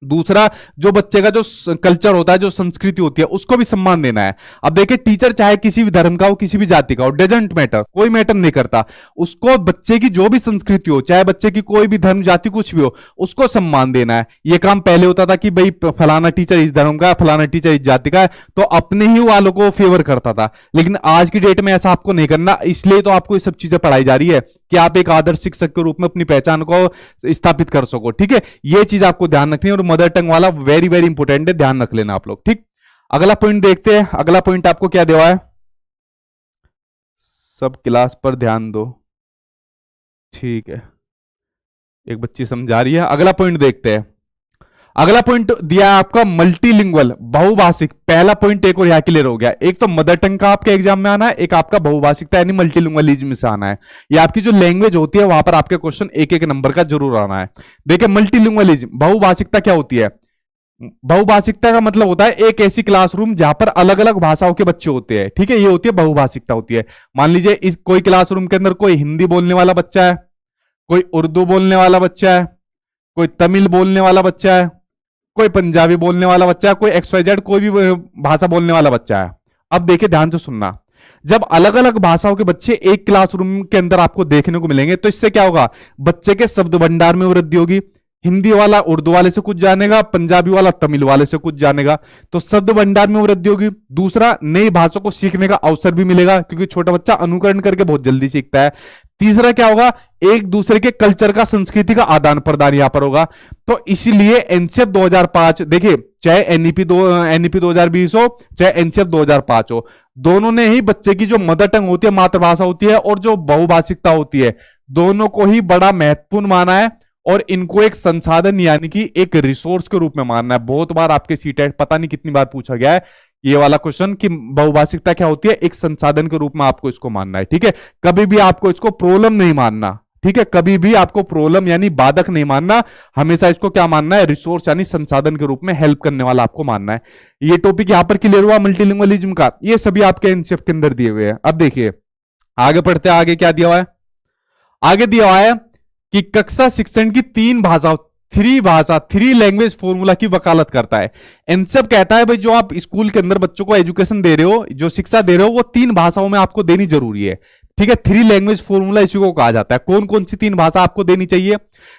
Speaker 1: दूसरा, जो बच्चे का जो कल्चर होता है, जो संस्कृति होती है, उसको भी सम्मान देना है। अब देखिए टीचर चाहे किसी भी धर्म का हो, किसी भी जाति का हो, डजंट मैटर, कोई मैटर नहीं करता, उसको बच्चे की जो भी संस्कृति हो, चाहे बच्चे की कोई भी धर्म जाति कुछ भी हो, उसको सम्मान देना है। यह काम पहले होता था कि भाई फलाना टीचर इस धर्म का, फलाना टीचर इस जाति का है, तो अपने ही वालों को फेवर करता था। लेकिन आज की डेट में ऐसा आपको नहीं करना, इसलिए तो आपको ये सब चीजें पढ़ाई जा रही है कि आप एक आदर्श शिक्षक के रूप में अपनी पहचान को स्थापित कर सको, ठीक है। ये चीज आपको ध्यान रखनी है और मदर टंग वाला वेरी वेरी इंपोर्टेंट है, ध्यान रख लेना आप लोग, ठीक। अगला पॉइंट देखते हैं। अगला पॉइंट आपको क्या देवा है, सब क्लास पर ध्यान दो, ठीक है। एक बच्ची समझा रही है। अगला पॉइंट देखते हैं। अगला पॉइंट दिया है आपका मल्टीलिंगुअल, बहुभाषिक। पहला पॉइंट एक और यहां क्लियर हो गया, एक तो मदर टंग का आपके एग्जाम में आना है, एक आपका बहुभाषिकता यानी मल्टीलिंगुअलिज्म से आना है। ये आपकी जो लैंग्वेज होती है वहां पर आपके क्वेश्चन एक एक नंबर का जरूर आना है। देखिए मल्टीलिंगुअलिज्म, बहुभाषिकता क्या होती है? बहुभाषिकता का मतलब होता है एक ऐसी क्लासरूम जहां पर अलग अलग भाषाओं के बच्चे होते हैं, ठीक है। ये होती है बहुभाषिकता होती है। मान लीजिए इस कोई क्लासरूम के अंदर कोई हिंदी बोलने वाला बच्चा है, कोई उर्दू बोलने वाला बच्चा है, कोई तमिल बोलने वाला बच्चा है, कोई पंजाबी बोलने वाला बच्चा है, कोई XYZ कोई भी भाषा बोलने वाला बच्चा है। अब देखिए ध्यान से सुनना, जब अलग अलग भाषाओं के बच्चे एक क्लासरूम के अंदर आपको देखने को मिलेंगे तो इससे क्या होगा, बच्चे के शब्द भंडार में वृद्धि होगी। हिंदी वाला उर्दू वाले से कुछ जानेगा, पंजाबी वाला तमिल वाले से कुछ जानेगा, तो शब्द भंडार में वृद्धि होगी। दूसरा, नई भाषा को सीखने का अवसर भी मिलेगा क्योंकि छोटा बच्चा अनुकरण करके बहुत जल्दी सीखता है। तीसरा क्या होगा, एक दूसरे के कल्चर का, संस्कृति का आदान प्रदान यहां पर होगा। तो इसीलिए एनसीएफ 2005, देखिए चाहे एनईपी 2020 हो, चाहे एनसीएफ 2005 हो, दोनों ने ही बच्चे की जो मदर टंग होती है, मातृभाषा होती है, और जो बहुभाषिकता होती है, दोनों को ही बड़ा महत्वपूर्ण माना है और इनको एक संसाधन यानी कि एक रिसोर्स के रूप में मानना है। बहुत बार आपके सीटेट पता नहीं कितनी बार पूछा गया है ये वाला क्वेश्चन कि बहुभाषिकता क्या होती है, एक संसाधन के रूप में आपको इसको मानना है, ठीक है। कभी भी आपको इसको प्रॉब्लम नहीं मानना, ठीक है। कभी भी आपको प्रॉब्लम यानी बाधक नहीं मानना, हमेशा इसको क्या मानना है, रिसोर्स यानी संसाधन के रूप में हेल्प करने वाला आपको मानना है। ये टॉपिक यहां पर क्लियर हुआ मल्टीलिंगुअलिज्म का, ये सभी आपके एनसीएफ के अंदर दिए हुए हैं। अब देखिए आगे पढ़ते हैं, आगे क्या दिया हुआ है, आगे दिया हुआ है कि कक्षा शिक्षण की 3 लैंग्वेज फॉर्मूला की वकालत करता है। एनसीएफ कहता है भाई जो आप स्कूल के अंदर बच्चों को एजुकेशन दे रहे हो, जो शिक्षा दे रहे हो, वो 3 भाषाओं में आपको देनी जरूरी है, ठीक है। 3 लैंग्वेज फॉर्मूला इसी को कहा जाता है। कौन कौन सी 3 भाषा आपको देनी चाहिए?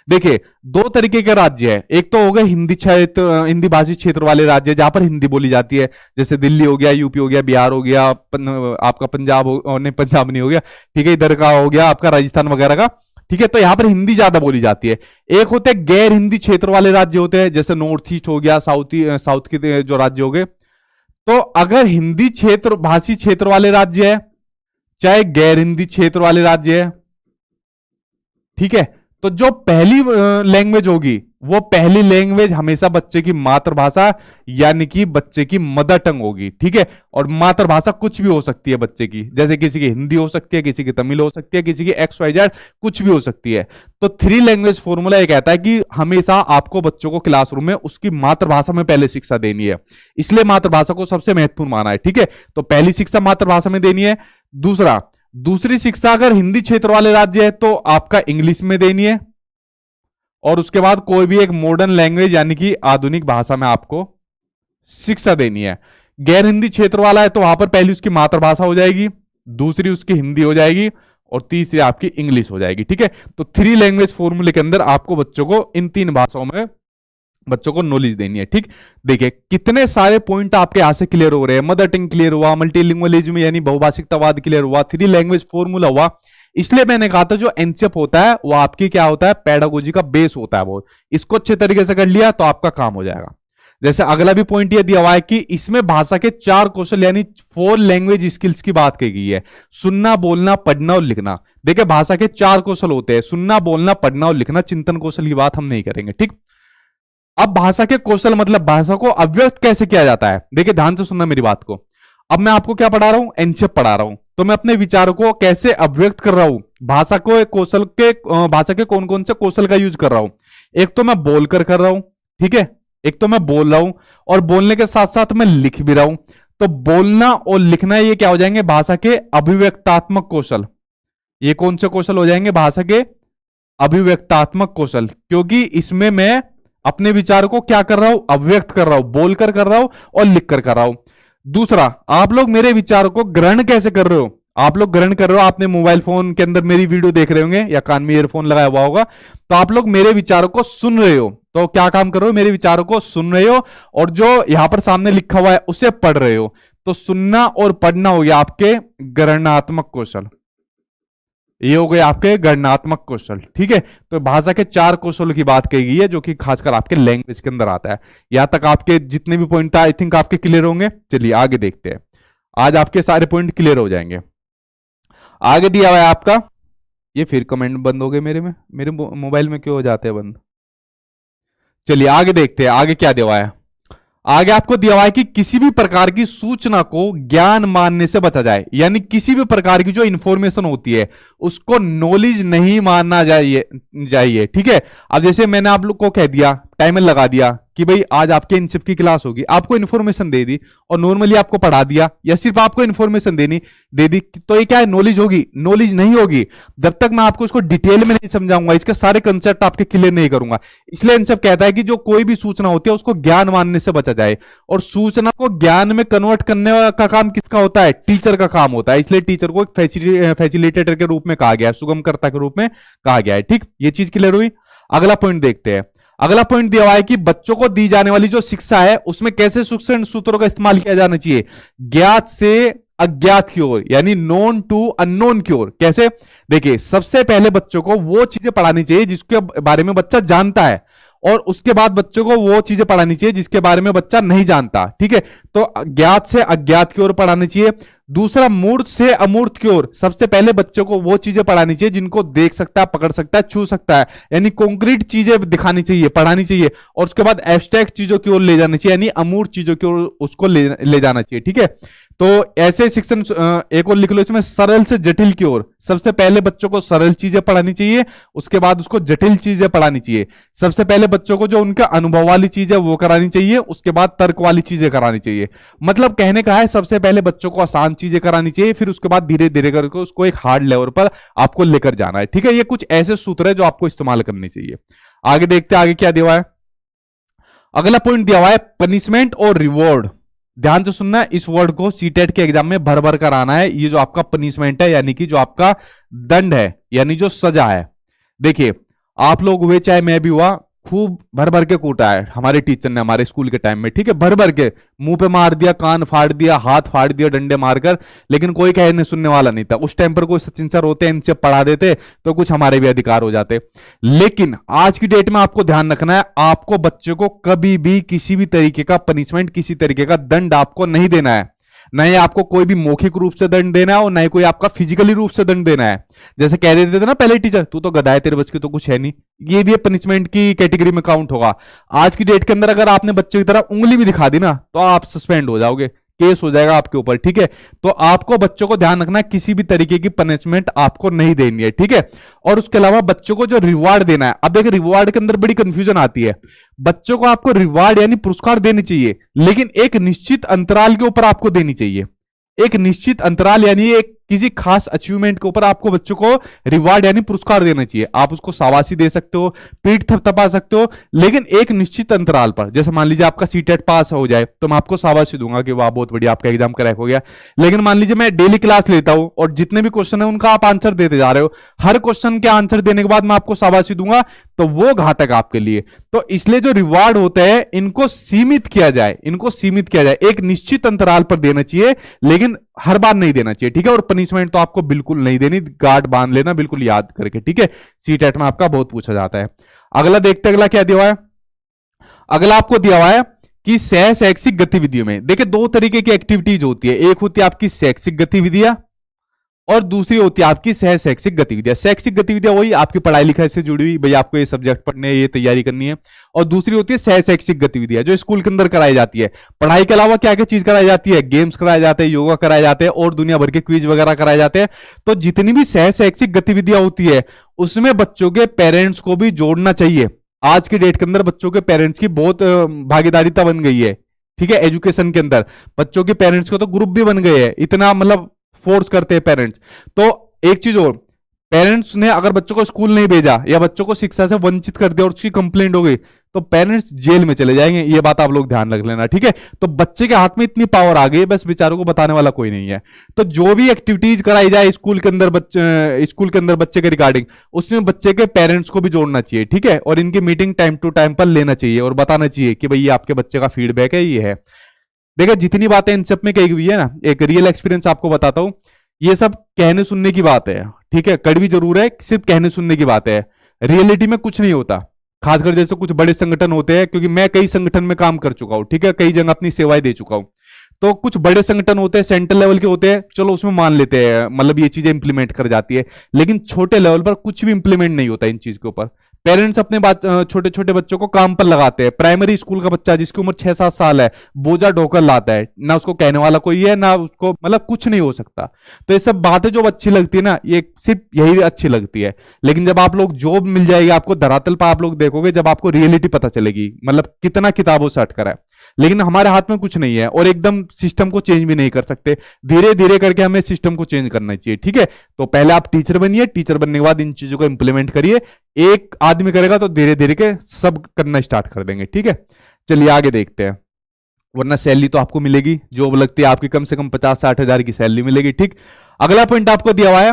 Speaker 1: देखिए 2 तरीके के राज्य है, एक तो हो गए हिंदी क्षेत्र, हिंदी भाषी क्षेत्र वाले राज्य जहां पर हिंदी बोली जाती है, जैसे दिल्ली हो गया, यूपी हो गया, बिहार हो गया, आपका पंजाब नहीं, पंजाब नहीं हो गया, ठीक है, इधर का हो गया आपका राजस्थान वगैरह का, ठीक है। तो यहां पर हिंदी ज्यादा बोली जाती है। एक होते हैं गैर हिंदी क्षेत्र वाले राज्य होते हैं, जैसे नॉर्थ ईस्ट हो गया, साउथ के जो राज्य हो गए। तो अगर हिंदी क्षेत्र भाषी क्षेत्र वाले राज्य है, चाहे गैर हिंदी क्षेत्र वाले राज्य है, ठीक है, तो जो पहली लैंग्वेज होगी वो पहली लैंग्वेज हमेशा बच्चे की मातृभाषा यानी कि बच्चे की मदर टंग होगी, ठीक है। और मातृभाषा कुछ भी हो सकती है बच्चे की, जैसे किसी की हिंदी हो सकती है, किसी की तमिल हो सकती है, किसी की XYZ कुछ भी हो सकती है। तो 3 लैंग्वेज फॉर्मूला ये कहता है कि हमेशा आपको बच्चों को क्लासरूम में उसकी मातृभाषा में पहले शिक्षा देनी है, इसलिए मातृभाषा को सबसे महत्वपूर्ण माना है, ठीक है। तो पहली शिक्षा मातृभाषा में देनी है। दूसरी शिक्षा अगर हिंदी क्षेत्र वाले राज्य है तो आपका इंग्लिश में देनी है, और उसके बाद कोई भी एक मॉडर्न लैंग्वेज यानी कि आधुनिक भाषा में आपको शिक्षा देनी है। गैर हिंदी क्षेत्र वाला है तो वहां पर पहली उसकी मातृभाषा हो जाएगी, दूसरी उसकी हिंदी हो जाएगी और तीसरी आपकी इंग्लिश हो जाएगी। ठीक है, तो 3 लैंग्वेज फॉर्मूले के अंदर आपको बच्चों को इन 3 भाषाओं में बच्चों को नॉलेज देनी है। ठीक, देखिए कितने सारे पॉइंट आपके यहां से क्लियर हो रहे हैं। मदर टंग क्लियर हुआ, मल्टीलिंगुअलिज्म यानी बहुभाषिकतावाद क्लियर हुआ, 3 लैंग्वेज फॉर्मूला हुआ। इसलिए मैंने कहा था जो एनसेप होता है वो आपकी क्या होता है, पेडागोजी का बेस होता है बहुत। इसको अच्छे तरीके से कर लिया तो आपका काम हो जाएगा। जैसे अगला भी पॉइंट ये दिया हुआ है कि इसमें भाषा के 4 कौशल यानी 4 लैंग्वेज स्किल्स की बात की गई है। सुनना, बोलना, पढ़ना और लिखना। देखिए भाषा के 4 कौशल होते हैं, सुनना, बोलना, पढ़ना और लिखना। चिंतन कौशल की बात हम नहीं करेंगे। ठीक, अब भाषा के कौशल मतलब भाषा को अव्यक्त कैसे किया जाता है। देखिए ध्यान से सुनना मेरी बात को। अब मैं आपको क्या पढ़ा रहा हूं, एनसेप पढ़ा रहा हूं, तो मैं अपने विचारों को कैसे अव्यक्त कर रहा हूं। भाषा को कौशल के भाषा के कौन कौन से कौशल का यूज कर रहा हूं। एक तो मैं बोलकर कर रहा हूं, ठीक है, एक तो मैं बोल रहा हूं और बोलने के साथ साथ मैं लिख भी रहा हूं। तो बोलना और लिखना ये क्या हो जाएंगे, भाषा के अभिव्यक्तात्मक कौशल। ये कौन से कौशल हो जाएंगे, भाषा के अभिव्यक्तात्मक कौशल, क्योंकि इसमें मैं अपने विचार को क्या कर रहा हूं, अव्यक्त कर रहा हूं, बोलकर कर रहा हूं और लिखकर कर रहा हूं। दूसरा, आप लोग मेरे विचारों को ग्रहण कैसे कर रहे हो। आप लोग ग्रहण कर रहे हो, आपने मोबाइल फोन के अंदर मेरी वीडियो देख रहे होंगे या कान में ईयरफोन लगाया हुआ होगा, तो आप लोग मेरे विचारों को सुन रहे हो। तो क्या काम कर रहे हो, मेरे विचारों को सुन रहे हो और जो यहां पर सामने लिखा हुआ है उसे पढ़ रहे हो। तो सुनना और पढ़ना हो गया आपके गणनात्मक कौशल, ये हो गए आपके गणनात्मक कौशल। ठीक है, तो भाषा के 4 कौशलों की बात कही गई है जो कि खासकर आपके लैंग्वेज के अंदर आता है। यहां तक आपके जितने भी पॉइंट आई थिंक आपके क्लियर होंगे। चलिए आगे देखते हैं, आज आपके सारे पॉइंट क्लियर हो जाएंगे। आगे दिया हुआ है आपका, ये फिर कमेंट बंद हो गए मेरे मोबाइल में क्यों हो जाते हैं बंद। चलिए आगे देखते हैं, आगे क्या दिया हुआ है। आगे आपको दिया हुआ है कि किसी भी प्रकार की सूचना को ज्ञान मानने से बचा जाए, यानी किसी भी प्रकार की जो इंफॉर्मेशन होती है उसको नॉलेज नहीं मानना चाहिए। ठीक है, अब जैसे मैंने आप लोग को कह दिया, टाइमर लगा दिया कि भाई आज आपके इनसिप की क्लास होगी, आपको इन्फॉर्मेशन दे दी और नॉर्मली आपको पढ़ा दिया या सिर्फ आपको इन्फॉर्मेशन दे दी, तो ये क्या है, नॉलेज होगी, नॉलेज नहीं होगी जब तक मैं आपको इसको डिटेल में नहीं समझाऊंगा, इसके सारे कंसेप्ट आपके क्लियर नहीं करूंगा। इसलिए इनसिप कहता है कि जो कोई भी सूचना होती है उसको ज्ञान मानने से बचा जाए, और सूचना को ज्ञान में कन्वर्ट करने का काम किसका होता है, टीचर का काम होता है। इसलिए टीचर को एक फैसिलिटेटर के रूप में कहा गया है, सुगमकर्ता के रूप में कहा गया है। ठीक, ये चीज क्लियर हुई। अगला पॉइंट देखते हैं। अगला पॉइंट दिया हुआ है कि बच्चों को दी जाने वाली जो शिक्षा है उसमें कैसे सूक्ष्म सूत्रों का इस्तेमाल किया जाना चाहिए, ज्ञात से अज्ञात की ओर, यानी नोन टू अननोन की ओर। कैसे, देखिए सबसे पहले बच्चों को वो चीजें पढ़ानी चाहिए जिसके बारे में बच्चा जानता है, और उसके बाद बच्चों को वो चीजें पढ़ानी चाहिए जिसके बारे में बच्चा नहीं जानता। ठीक है, तो ज्ञात से अज्ञात की ओर पढ़ानी चाहिए। दूसरा, मूर्त से अमूर्त की ओर, सबसे पहले बच्चों को वो चीजें पढ़ानी चाहिए जिनको देख सकता है, पकड़ सकता है, छू सकता है, यानी कॉन्क्रीट चीजें दिखानी चाहिए, पढ़ानी चाहिए। और उसके बाद एब्स्ट्रैक्ट चीजों की ओर ले जानी चाहिए, यानी अमूर्त चीजों की ओर उसको ले जाना चाहिए। ठीक है, तो ऐसे शिक्षण, एक और लिख लो इसमें, सरल से जटिल की ओर। सबसे पहले बच्चों को सरल चीजें पढ़ानी चाहिए, उसके बाद उसको जटिल चीजें पढ़ानी चाहिए। सबसे पहले बच्चों को जो उनका अनुभव वाली चीज है वो करानी चाहिए, उसके बाद तर्क वाली चीजें करानी चाहिए। मतलब कहने का है सबसे पहले बच्चों को आसान चीजें करानी चाहिए, फिर उसके बाद धीरे धीरे करके उसको एक हार्ड लेवल पर आपको लेकर जाना है। ठीक है, ये कुछ ऐसे सूत्र है जो आपको इस्तेमाल करने चाहिए। आगे देखते हैं, आगे क्या दिया हुआ है। अगला पॉइंट दिया हुआ है पनिशमेंट और रिवॉर्ड। ध्यान से सुनना, इस वर्ड को सीटेट के एग्जाम में भर भर कर आना है। ये जो आपका पनिशमेंट है, यानी कि जो आपका दंड है, यानी जो सजा है। देखिए आप लोग हुए चाहे मैं भी हुआ, खूब भर भर के कूटा है हमारे टीचर ने हमारे स्कूल के टाइम में। ठीक है, भर भर के मुंह पे मार दिया, कान फाड़ दिया, हाथ फाड़ दिया डंडे मारकर, लेकिन कोई कहने सुनने वाला नहीं था। उस टाइम पर कोई सचिन सर होते, इनसे पढ़ा देते तो कुछ हमारे भी अधिकार हो जाते। लेकिन आज की डेट में आपको ध्यान रखना है, आपको बच्चों को कभी भी किसी भी तरीके का पनिशमेंट, किसी तरीके का दंड आपको नहीं देना है। न ही आपको कोई भी मौखिक रूप से दंड देना है और न ही कोई आपका फिजिकली रूप से दंड देना है। जैसे कह देते थे ना पहले टीचर, तू तो गधा है, तेरे बच्चे की तो कुछ है नहीं, ये भी पनिशमेंट की कैटेगरी में काउंट होगा। आज की डेट के अंदर अगर आपने बच्चे की तरह उंगली भी दिखा दी ना तो आप सस्पेंड हो जाओगे, केस हो जाएगा आपके ऊपर। ठीक है, तो आपको बच्चों को ध्यान रखना है, किसी भी तरीके की पनिशमेंट आपको नहीं देनी है। ठीक है, और उसके अलावा बच्चों को जो रिवार्ड देना है, अब देखिए रिवार्ड के अंदर बड़ी कंफ्यूजन आती है। बच्चों को आपको रिवार्ड यानी पुरस्कार देनी चाहिए, लेकिन एक निश्चित अंतराल के ऊपर आपको देनी चाहिए। एक निश्चित अंतराल यानी एक किसी खास अचीवमेंट के ऊपर आपको बच्चों को रिवार्ड यानी पुरस्कार देना चाहिए। आप उसको शाबाशी दे सकते हो, पीठ थपथपा सकते हो, लेकिन एक निश्चित अंतराल पर। जैसे मान लीजिए आपका सीटेट पास हो जाए तो मैं आपको शाबाशी दूंगा कि वाह बहुत बढ़िया, आपका एग्जाम क्रैक हो गया। लेकिन मान लीजिए मैं डेली क्लास लेता हूं और जितने भी क्वेश्चन है उनका आप आंसर देते जा रहे हो, हर क्वेश्चन के आंसर देने के बाद मैं आपको शाबाशी दूंगा, तो वो घातक आपके लिए। तो इसलिए जो रिवार्ड होता है इनको सीमित किया जाए, इनको सीमित किया जाए, एक निश्चित अंतराल पर देना चाहिए, लेकिन हर बार नहीं देना चाहिए, ठीक है। और पनिशमेंट तो आपको बिल्कुल नहीं देनी, गार्ड बांध लेना बिल्कुल याद करके, ठीक है। सीटेट में आपका बहुत पूछा जाता है। अगला देखते हैं, अगला क्या दिया हुआ है। अगला आपको दिया हुआ है कि सह शैक्षिक गतिविधियों में देखिए दो तरीके की एक्टिविटीज होती है, एक होती है आपकी शैक्षिक गतिविधियां और दूसरी होती है आपकी सह शैक्षिक गतिविधियां। शैक्षिक गतिविधियां वही आपकी पढ़ाई लिखाई से जुड़ी हुई, भाई आपको ये सब्जेक्ट पढ़ने हैं, ये तैयारी करनी है। और दूसरी होती है सह शैक्षिक गतिविधियां जो स्कूल के अंदर कराई जाती है। पढ़ाई के अलावा क्या क्या चीज कराई जाती है, गेम्स कराए जाते हैं, योगा कराए जाते हैं और दुनिया भर के क्विज वगैरह कराए जाते हैं। तो जितनी भी सह शैक्षिक गतिविधियां होती है उसमें बच्चों के पेरेंट्स को भी जोड़ना चाहिए। आज की डेट के अंदर बच्चों के पेरेंट्स की बहुत भागीदारिता बन गई है, ठीक है। एजुकेशन के अंदर बच्चों के पेरेंट्स को तो ग्रुप भी बन गए हैं, इतना मतलब फोर्स करते हैं पेरेंट्स। तो एक चीज और, पेरेंट्स ने अगर बच्चों को स्कूल नहीं भेजा या बच्चों को शिक्षा से वंचित कर दिया और उसकी कंप्लेंट हो गई तो पेरेंट्स जेल में चले जाएंगे, ये बात आप लोग ध्यान रख लेना, ठीक है। तो बच्चे के हाथ में इतनी पावर आ गई, बस बेचारों को बताने वाला कोई नहीं है। तो जो भी एक्टिविटीज कराई जाए स्कूल के अंदर बच्चे के रिगार्डिंग, उसमें बच्चे के पेरेंट्स को भी जोड़ना चाहिए, ठीक है। और इनकी मीटिंग टाइम टू टाइम पर लेना चाहिए और बताना चाहिए कि भाई ये आपके बच्चे का फीडबैक है, ये है। देखिए जितनी बातें इन सब में कही हुई है ना, एक रियल एक्सपीरियंस आपको बताता हूं, ये सब कहने सुनने की बात है, ठीक है। कड़वी जरूर है, सिर्फ कहने सुनने की बात है, रियलिटी में कुछ नहीं होता। खासकर जैसे कुछ बड़े संगठन होते हैं, क्योंकि मैं कई संगठन में काम कर चुका हूं, ठीक है, कई जगह अपनी सेवाएं दे चुका हूं। तो कुछ बड़े संगठन होते हैं, सेंट्रल लेवल के होते हैं, चलो उसमें मान लेते हैं, मतलब ये चीजें इंप्लीमेंट कर जाती है। लेकिन छोटे लेवल पर कुछ भी इंप्लीमेंट नहीं होता इन चीज के ऊपर। पेरेंट्स अपने छोटे छोटे बच्चों को काम पर लगाते हैं। प्राइमरी स्कूल का बच्चा जिसकी उम्र 6-7 साल है, बोझा ढोकर लाता है, ना उसको कहने वाला कोई है, ना उसको मतलब कुछ नहीं हो सकता। तो ये सब बातें जो अच्छी लगती है ना, ये सिर्फ यही अच्छी लगती है। लेकिन जब आप लोग जॉब मिल जाएगी आपको, धरातल पर आप लोग देखोगे, जब आपको रियलिटी पता चलेगी, मतलब कितना किताबों से हटकर है। लेकिन हमारे हाथ में कुछ नहीं है और एकदम सिस्टम को चेंज भी नहीं कर सकते। धीरे धीरे करके हमें सिस्टम को चेंज करना चाहिए, ठीक है। तो पहले आप टीचर बनिए, टीचर बनने के बाद इन चीजों को इंप्लीमेंट करिए। एक आदमी करेगा तो धीरे धीरे के सब करना स्टार्ट कर देंगे, ठीक है। चलिए आगे देखते हैं। वरना सैलरी तो आपको मिलेगी, जॉब लगती है आपकी कम से कम 50-60 हजार की सैलरी मिलेगी, ठीक। अगला पॉइंट आपको दिया हुआ है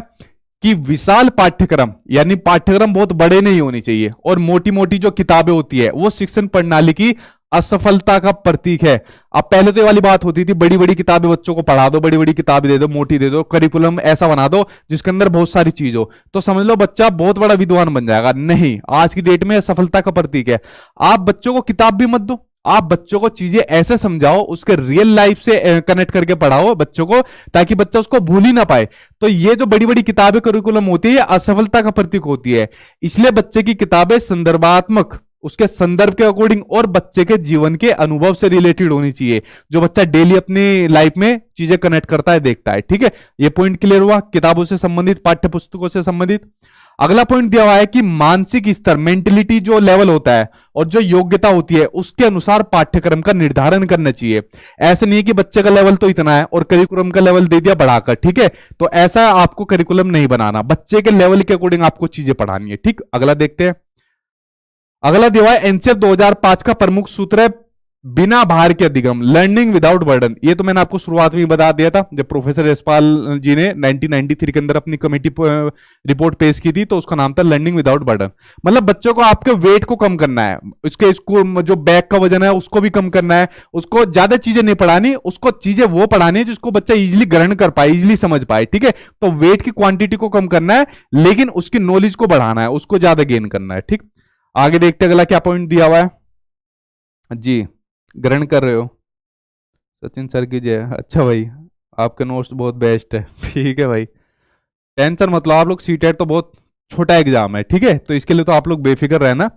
Speaker 1: कि विशाल पाठ्यक्रम, यानी पाठ्यक्रम बहुत बड़े नहीं होने चाहिए और मोटी मोटी जो किताबें होती है वो शिक्षण प्रणाली की असफलता का प्रतीक है। अब पहले तो ये वाली बात होती थी, बड़ी बड़ी किताबें बच्चों को पढ़ा दो, बड़ी बड़ी किताबें दे दो, मोटी दे दो, करिकुलम ऐसा बना दो जिसके अंदर बहुत सारी चीज हो, तो समझ लो बच्चा बहुत बड़ा विद्वान बन जाएगा। नहीं, आज की डेट में असफलता का प्रतीक है। आप बच्चों को किताब भी मत दो, आप बच्चों को चीजें ऐसे समझाओ, उसके रियल लाइफ से कनेक्ट करके पढ़ाओ बच्चों को, ताकि बच्चा उसको भूल ही ना पाए। तो ये जो बड़ी बड़ी किताबें करिकुलम होती है, असफलता का प्रतीक होती है। इसलिए बच्चे की किताबें संदर्भात्मक, उसके संदर्भ के अकॉर्डिंग और बच्चे के जीवन के अनुभव से रिलेटेड होनी चाहिए, जो बच्चा डेली अपनी लाइफ में चीजें कनेक्ट करता है, देखता है, ठीक है। ये पॉइंट क्लियर हुआ किताबों से संबंधित, पाठ्य पुस्तकों से संबंधित। अगला पॉइंट दिया हुआ है कि मानसिक स्तर, मेंटलिटी जो लेवल होता है और जो योग्यता होती है उसके अनुसार पाठ्यक्रम का निर्धारण करना चाहिए। ऐसे नहीं कि बच्चे का लेवल तो इतना है और करिकुलम का लेवल दे दिया बढ़ाकर, ठीक है। तो ऐसा आपको करिकुलम नहीं बनाना, बच्चे के लेवल के अकॉर्डिंग आपको चीजें पढ़ानी है, ठीक। अगला देखते हैं। अगला दिया है एनसीईआरटी 2005 का प्रमुख सूत्र है बिना भार के अधिगम, लर्निंग विदाउट बर्डन। ये तो मैंने आपको शुरुआत में बता दिया था, जब प्रोफेसर यशपाल जी ने 1993 के अंदर अपनी कमेटी रिपोर्ट पेश की थी, तो उसका नाम था लर्निंग विदाउट बर्डन। मतलब बच्चों को आपके वेट को कम करना है, उसके स्कूल जो बैग का वजन है उसको भी कम करना है, उसको ज्यादा चीजें नहीं पढ़ानी, उसको चीजें वो पढ़ानी है जिसको बच्चा इजिली ग्रहण कर पाए, इजिली समझ पाए, ठीक है। तो वेट की क्वांटिटी को कम करना है, लेकिन उसकी नॉलेज को बढ़ाना है, उसको ज्यादा गेन करना है, ठीक। आगे देखते हैं अगला क्या पॉइंट दिया हुआ है जी। ग्रहण कर रहे हो सचिन सर की जय, अच्छा भाई आपके नोट्स बहुत बेस्ट है, ठीक है भाई, टेंशन मत लो आप लोग। सीटेट तो बहुत छोटा एग्जाम है, ठीक है, तो इसके लिए तो आप लोग बेफिक्र रहना।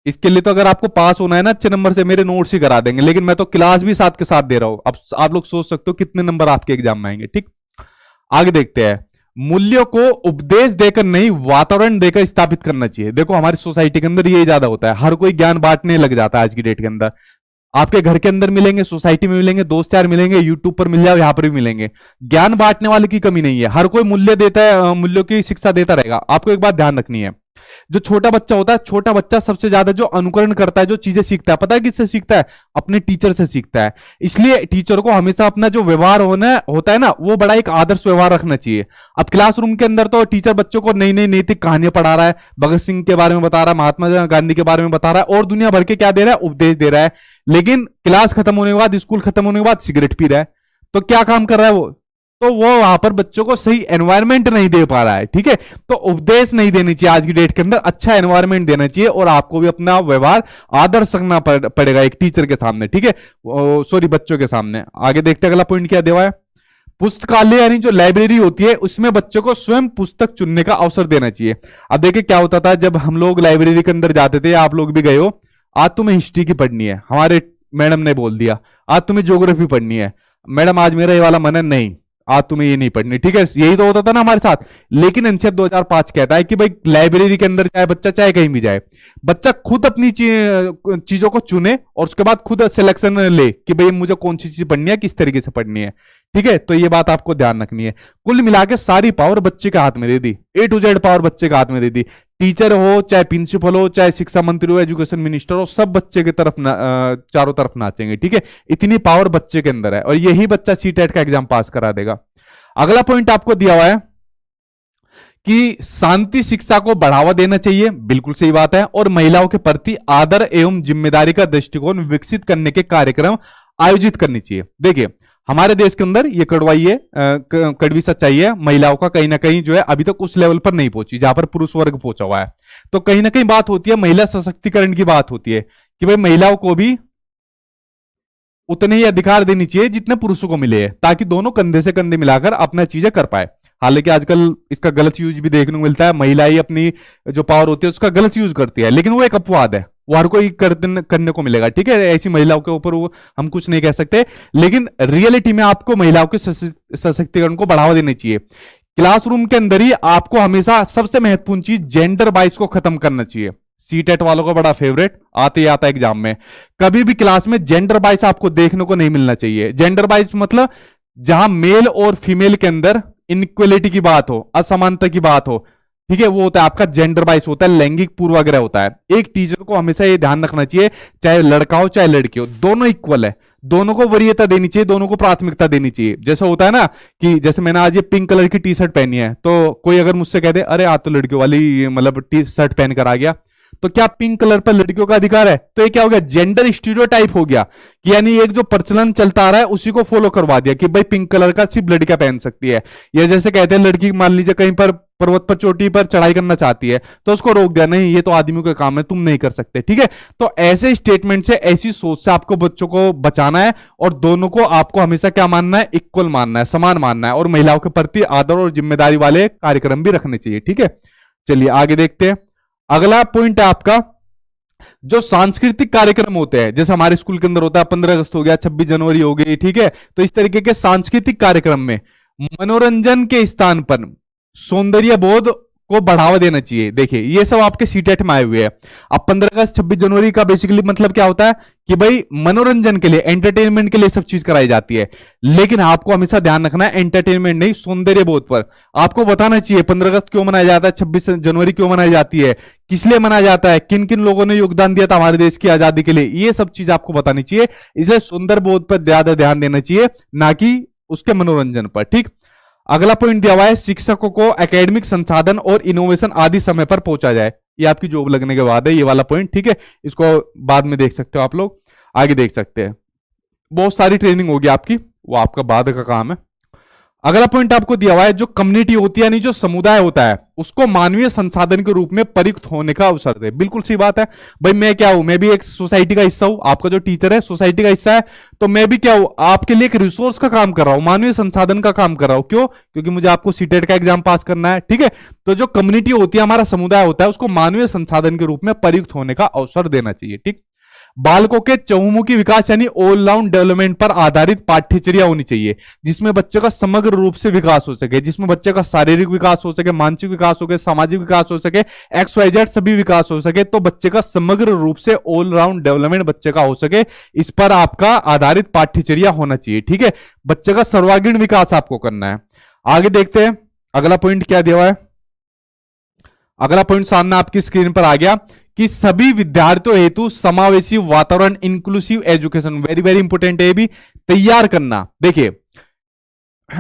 Speaker 1: इसके लिए तो अगर आपको पास होना है ना अच्छे नंबर से, मेरे नोट्स ही करा देंगे, लेकिन मैं तो क्लास भी साथ के साथ दे रहा हूं। अब आप लोग सोच सकते हो कितने नंबर आपके एग्जाम में आएंगे, ठीक। आगे देखते हैं। मूल्यों को उपदेश देकर नहीं, वातावरण देकर स्थापित करना चाहिए। देखो हमारी सोसाइटी के अंदर ये ज्यादा होता है, हर कोई ज्ञान बांटने लग जाता है आज की डेट के अंदर। आपके घर के अंदर मिलेंगे, सोसाइटी में मिलेंगे, दोस्त यार मिलेंगे, यूट्यूब पर मिल जाए, यहां पर भी मिलेंगे। ज्ञान बांटने वाले की कमी नहीं है, हर कोई मूल्य देता है, मूल्यों की शिक्षा देता रहेगा। आपको एक बात ध्यान रखनी है, जो छोटा बच्चा होता है, छोटा बच्चा सबसे ज्यादा जो अनुकरण करता है, जो चीजें सीखता है, पता है किससे सीखता है? अपने टीचर से सीखता है। इसलिए टीचर को हमेशा अपना जो व्यवहार होता है ना, वो बड़ा एक आदर्श व्यवहार रखना चाहिए। अब क्लासरूम के अंदर तो टीचर बच्चों को नई नई नैतिक कहानियां पढ़ा रहा है, भगत सिंह के बारे में बता रहा है, महात्मा गांधी के बारे में बता रहा है, और दुनिया भर के क्या दे रहा है? उपदेश दे रहा है। लेकिन क्लास खत्म होने के बाद, स्कूल खत्म होने के बाद सिगरेट पी रहा है, तो क्या काम कर रहा है वो? तो वो वहां पर बच्चों को सही एनवायरनमेंट नहीं दे पा रहा है। ठीक है, तो उपदेश नहीं देनी चाहिए आज की डेट के अंदर, अच्छा एनवायरनमेंट देना चाहिए, और आपको भी अपना व्यवहार आदर्श रखना पड़ेगा एक टीचर के सामने। ठीक है, सॉरी, बच्चों के सामने। आगे देखते हैं अगला पॉइंट क्या देवा है। पुस्तकालय यानी जो लाइब्रेरी होती है, उसमें बच्चों को स्वयं पुस्तक चुनने का अवसर देना चाहिए। अब देखिए क्या होता था जब हम लोग लाइब्रेरी के अंदर जाते थे, आप लोग भी गए हो, आज तुम्हें हिस्ट्री की पढ़नी है, हमारे मैडम ने बोल दिया, आज तुम्हें ज्योग्राफी पढ़नी है, मैडम आज मेरा ये वाला मन है, नहीं आज तुम्हें ये नहीं पढ़नी। ठीक है, यही तो होता था ना हमारे साथ। लेकिन एनसीएफ 2005 कहता है कि भाई लाइब्रेरी के अंदर जाए बच्चा, चाहे कहीं भी जाए, बच्चा खुद अपनी चीजों को चुने और उसके बाद खुद सिलेक्शन ले कि भाई मुझे कौन सी चीज पढ़नी है, किस तरीके से पढ़नी है। ठीक है, तो ये बात आपको ध्यान रखनी है। कुल मिला के सारी पावर बच्चे के हाथ में दे दी, A to Z पावर बच्चे के हाथ में दे दी। टीचर हो, चाहे प्रिंसिपल हो, चाहे शिक्षा मंत्री हो, एजुकेशन मिनिस्टर हो, सब बच्चे की तरफ चारों तरफ नाचेंगे। ठीक है, इतनी पावर बच्चे के अंदर है, और यही बच्चा सीटेट का एग्जाम पास करा देगा। अगला पॉइंट आपको दिया हुआ है कि शांति शिक्षा को बढ़ावा देना चाहिए, बिल्कुल सही बात है, और महिलाओं के प्रति आदर एवं जिम्मेदारी का दृष्टिकोण विकसित करने के कार्यक्रम आयोजित करनी चाहिए। देखिए हमारे देश के अंदर ये कड़वी सच्चाई है, महिलाओं का कहीं ना कहीं जो है अभी तक उस लेवल पर नहीं पहुंची जहां पर पुरुष वर्ग पहुंचा हुआ है। तो कहीं ना कहीं बात होती है, महिला सशक्तिकरण की बात होती है कि भाई महिलाओं को भी उतने ही अधिकार देनी चाहिए जितने पुरुषों को मिले हैं, ताकि दोनों कंधे से कंधे मिलाकर अपना चीजें कर पाए। हालांकि आजकल इसका गलत यूज भी देखने को मिलता है, महिलाएं अपनी जो पावर होती है उसका गलत यूज करती है, लेकिन वो एक अपवाद है, वो हर कोई करने को मिलेगा। ठीक है, ऐसी महिलाओं के ऊपर वो हम कुछ नहीं कह सकते, लेकिन रियलिटी में आपको महिलाओं के सशक्तिकरण को बढ़ावा देना चाहिए। क्लासरूम के अंदर ही आपको हमेशा सबसे महत्वपूर्ण चीज जेंडर बाइस को खत्म करना चाहिए। सीटेट वालों का बड़ा फेवरेट आते ही आता है एग्जाम में, कभी भी क्लास में जेंडर बाइस आपको देखने को नहीं मिलना चाहिए। जेंडर बाइस मतलब जहां मेल और फीमेल के अंदर इनइक्वलिटी की बात हो, असमानता की बात हो, ठीक है, वो होता है आपका जेंडर बाइस, होता है लैंगिक पूर्वाग्रह होता है। एक टीचर को हमेशा ये ध्यान रखना चाहिए, चाहे लड़का हो चाहे लड़की हो, दोनों इक्वल है, दोनों को वरीयता देनी चाहिए, दोनों को प्राथमिकता देनी चाहिए। जैसा होता है ना कि जैसे मैंने आज ये पिंक कलर की टी शर्ट पहनी है, तो कोई अगर मुझसे कह दे अरे आज तो लड़कियों वाली मतलब टी शर्ट पहन कर आ गया, तो क्या पिंक कलर पर लड़कियों का अधिकार है? तो ये क्या हो गया? जेंडर स्टीरियोटाइप हो गया, कि यानी एक जो प्रचलन चलता आ रहा है उसी को फॉलो करवा दिया कि भाई पिंक कलर का सिर्फ लड़कियां पहन सकती है। या जैसे कहते हैं लड़की मान लीजिए कहीं पर पर्वत पर चोटी पर चढ़ाई करना चाहती है तो उसको रोक दिया, नहीं ये तो आदमियों का काम है, तुम नहीं कर सकते। ठीक है, तो ऐसे स्टेटमेंट से, ऐसी सोच से आपको बच्चों को बचाना है, और दोनों को आपको हमेशा क्या मानना है? इक्वल मानना है, समान मानना है, और महिलाओं के प्रति आदर और जिम्मेदारी वाले कार्यक्रम भी रखने चाहिए। ठीक है, चलिए आगे देखते हैं। अगला पॉइंट है आपका जो सांस्कृतिक कार्यक्रम होते हैं, जैसे हमारे स्कूल के अंदर होता है 15 अगस्त हो गया, 26 जनवरी हो गई, ठीक है, तो इस तरीके के सांस्कृतिक कार्यक्रम में मनोरंजन के स्थान पर सौंदर्य बोध को बढ़ावा देना चाहिए। देखिए ये सब आपके सीटेट में आए हुए हैं। अब 15 अगस्त 26 जनवरी का बेसिकली मतलब क्या होता है कि भाई मनोरंजन के लिए, एंटरटेनमेंट के लिए सब चीज कराई जाती है, लेकिन आपको हमेशा ध्यान रखना है एंटरटेनमेंट नहीं, सौंदर्य बोध पर आपको बताना चाहिए 15 अगस्त क्यों मनाया जाता है, 26 जनवरी क्यों मनाई जाती है, किस लिए मनाया जाता है, किन किन लोगों ने योगदान दिया था हमारे देश की आजादी के लिए, ये सब चीज आपको बतानी चाहिए। इसलिए सौंदर्य बोध पर ज्यादा ध्यान देना चाहिए, ना कि उसके मनोरंजन पर। ठीक, अगला पॉइंट दिया हुआ है शिक्षकों को एकेडमिक संसाधन और इनोवेशन आदि समय पर पहुंचा जाए। ये आपकी जॉब लगने के बाद है ये वाला पॉइंट, ठीक है, इसको बाद में देख सकते हो आप लोग, आगे देख सकते हैं। बहुत सारी ट्रेनिंग होगी आपकी, वो आपका बाद का काम है। अगला पॉइंट आपको दिया हुआ है जो कम्युनिटी होती है, यानी जो समुदाय होता है, उसको मानवीय संसाधन के रूप में प्रयुक्त होने का अवसर दे। बिल्कुल सही बात है भाई, मैं क्या हूं, मैं भी एक सोसाइटी का हिस्सा हूं, आपका जो टीचर है सोसाइटी का हिस्सा है, तो मैं भी क्या हूं, आपके लिए एक रिसोर्स का काम कर रहा हूं, मानवीय संसाधन का काम कर रहा हूं। क्यों? क्योंकि मुझे आपको सीटेट का एग्जाम पास करना है। ठीक है, तो जो कम्युनिटी होती है, हमारा समुदाय होता है, उसको मानवीय संसाधन के रूप में प्रयुक्त होने का अवसर देना चाहिए। ठीक, बालकों के चहुमुखी विकास यानी ऑलराउंड डेवलपमेंट पर आधारित पाठ्यचर्या होनी चाहिए, जिसमें बच्चे का समग्र रूप से विकास हो सके, जिसमें बच्चे का शारीरिक विकास हो सके, मानसिक विकास हो सके, सामाजिक विकास हो सके, XYZ सभी विकास हो सके। तो बच्चे का समग्र रूप से ऑलराउंड डेवलपमेंट बच्चे का हो सके, इस पर आपका आधारित पाठ्यचर्या होना चाहिए। ठीक है, बच्चे का सर्वांगीण विकास आपको करना है। आगे देखते हैं अगला पॉइंट क्या दिया हुआ है। अगला पॉइंट सामने आपकी स्क्रीन पर आ गया कि सभी विद्यार्थियों हेतु समावेशी वातावरण, inclusive education, very very important है, भी तैयार करना। देखिए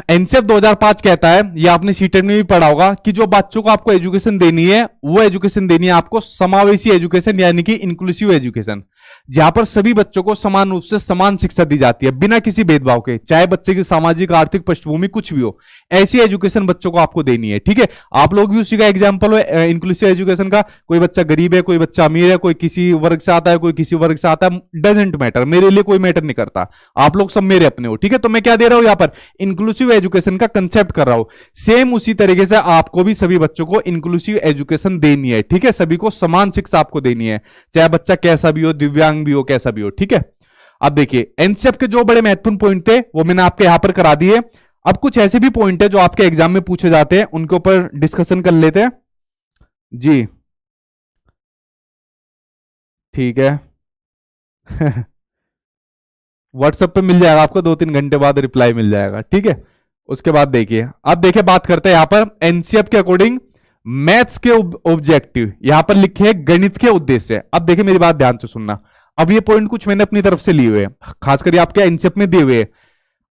Speaker 1: एनसीएफ 2005 कहता है, ये आपने सीटेट में भी पढ़ा होगा, कि जो बच्चों को आपको एजुकेशन देनी है वो एजुकेशन देनी है आपको समावेशी एजुकेशन यानी कि इंक्लूसिव एजुकेशन, जहां पर सभी बच्चों को समान रूप से समान शिक्षा दी जाती है बिना किसी भेदभाव के, चाहे बच्चे की सामाजिक आर्थिक पृष्ठभूमि कुछ भी हो, ऐसी एजुकेशन बच्चों को आपको देनी है। ठीक है, आप लोग भी उसी का एग्जाम्पल हो इंक्लूसिव एजुकेशन का। कोई बच्चा गरीब है, कोई बच्चा अमीर है, कोई किसी वर्ग से आता है, कोई किसी वर्ग से आता है, डजेंट मैटर, मेरे लिए कोई मैटर नहीं करता, आप लोग सब मेरे अपने हो। ठीक है, तो मैं क्या दे रहा हूं यहां पर, इंक्लूसिव एजुकेशन का कंसेप्ट कर रहा हूं। सेम उसी तरीके से आपको भी सभी बच्चों को इंक्लूसिव एजुकेशन देनी है। ठीक है, सभी को समान शिक्षा आपको देनी है, चाहे बच्चा कैसा भी हो, दिव्यांग भी हो, कैसा भी हो। ठीक है, अब देखिए एनसीएफ के जो बड़े महत्वपूर्ण पॉइंट थे वो मैंने आपके यहां पर करा दिए। अब कुछ ऐसे भी पॉइंट है जो आपके एग्जाम में पूछे जाते हैं, उनके ऊपर डिस्कशन कर लेते हैं जी। ठीक है व्हाट्सएप पे मिल जाएगा आपको, 2-3 घंटे बाद रिप्लाई मिल जाएगा। ठीक है, उसके बाद देखिए, अब देखिए बात करते हैं यहां पर एनसीएफ के अकॉर्डिंग मैथ्स के ऑब्जेक्टिव, यहां पर लिखे हैं गणित के उद्देश्य। अब देखिए मेरी बात ध्यान से सुनना, अब ये पॉइंट कुछ मैंने अपनी तरफ से लिए हुए, खासकर आपके एनसीएफ में दिए हुए।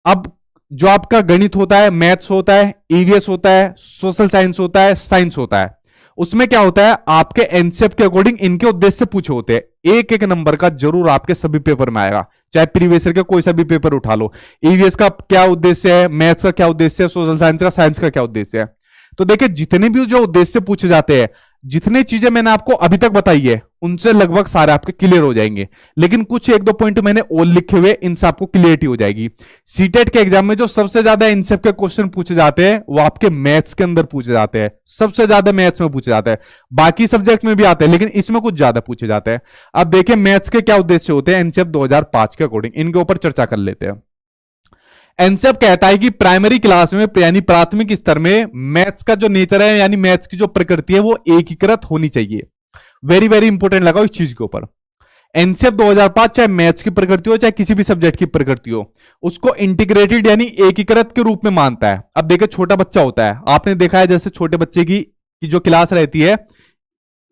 Speaker 1: अब जो आपका गणित होता है, मैथ्स होता है, ईवीएस होता है, सोशल साइंस होता है, साइंस होता है, उसमें क्या होता है आपके एनसीएफ के अकॉर्डिंग इनके उद्देश्य पूछे होते हैं। एक एक नंबर का जरूर आपके सभी पेपर में आएगा, चाहे प्रीवियस ईयर का कोई सा भी पेपर उठा लो। ईवीएस का क्या उद्देश्य है, मैथ्स का क्या उद्देश्य है, सोशल साइंस का, साइंस का क्या उद्देश्य है। तो देखिए जितने भी जो उद्देश्य पूछे जाते हैं, जितनी चीजें मैंने आपको अभी तक बताई है उनसे लगभग सारे आपके क्लियर हो जाएंगे, लेकिन कुछ एक दो पॉइंट मैंने और लिखे हुए, इनसे आपको क्लियरिटी हो जाएगी। सीटेट के एग्जाम में जो सबसे ज्यादा इनसेप के क्वेश्चन पूछे जाते हैं वो आपके मैथ्स के अंदर पूछे जाते हैं, सबसे ज्यादा मैथ्स में पूछे जाते हैं, बाकी सब्जेक्ट में भी आते हैं लेकिन इसमें कुछ ज्यादा पूछे जाते हैं। अब देखिए मैथ्स के क्या उद्देश्य होते हैं एनसीएफ 2005 के अकॉर्डिंग, इनके ऊपर चर्चा कर लेते हैं। एनसीएफ कहता है कि प्राइमरी क्लास में यानी प्राथमिक स्तर में मैथ्स का जो नेचर है यानी मैथ्स की जो प्रकृति है वो एकीकृत होनी चाहिए। वेरी वेरी इंपॉर्टेंट लगा इस चीज के ऊपर। एनसीएफ 2005 चाहे मैथ्स की प्रकृति हो चाहे किसी भी सब्जेक्ट की प्रकृति हो, उसको इंटीग्रेटेड यानी एकीकृत के रूप में मानता है। अब देखिए छोटा बच्चा होता है, आपने देखा है जैसे छोटे बच्चे की जो क्लास रहती है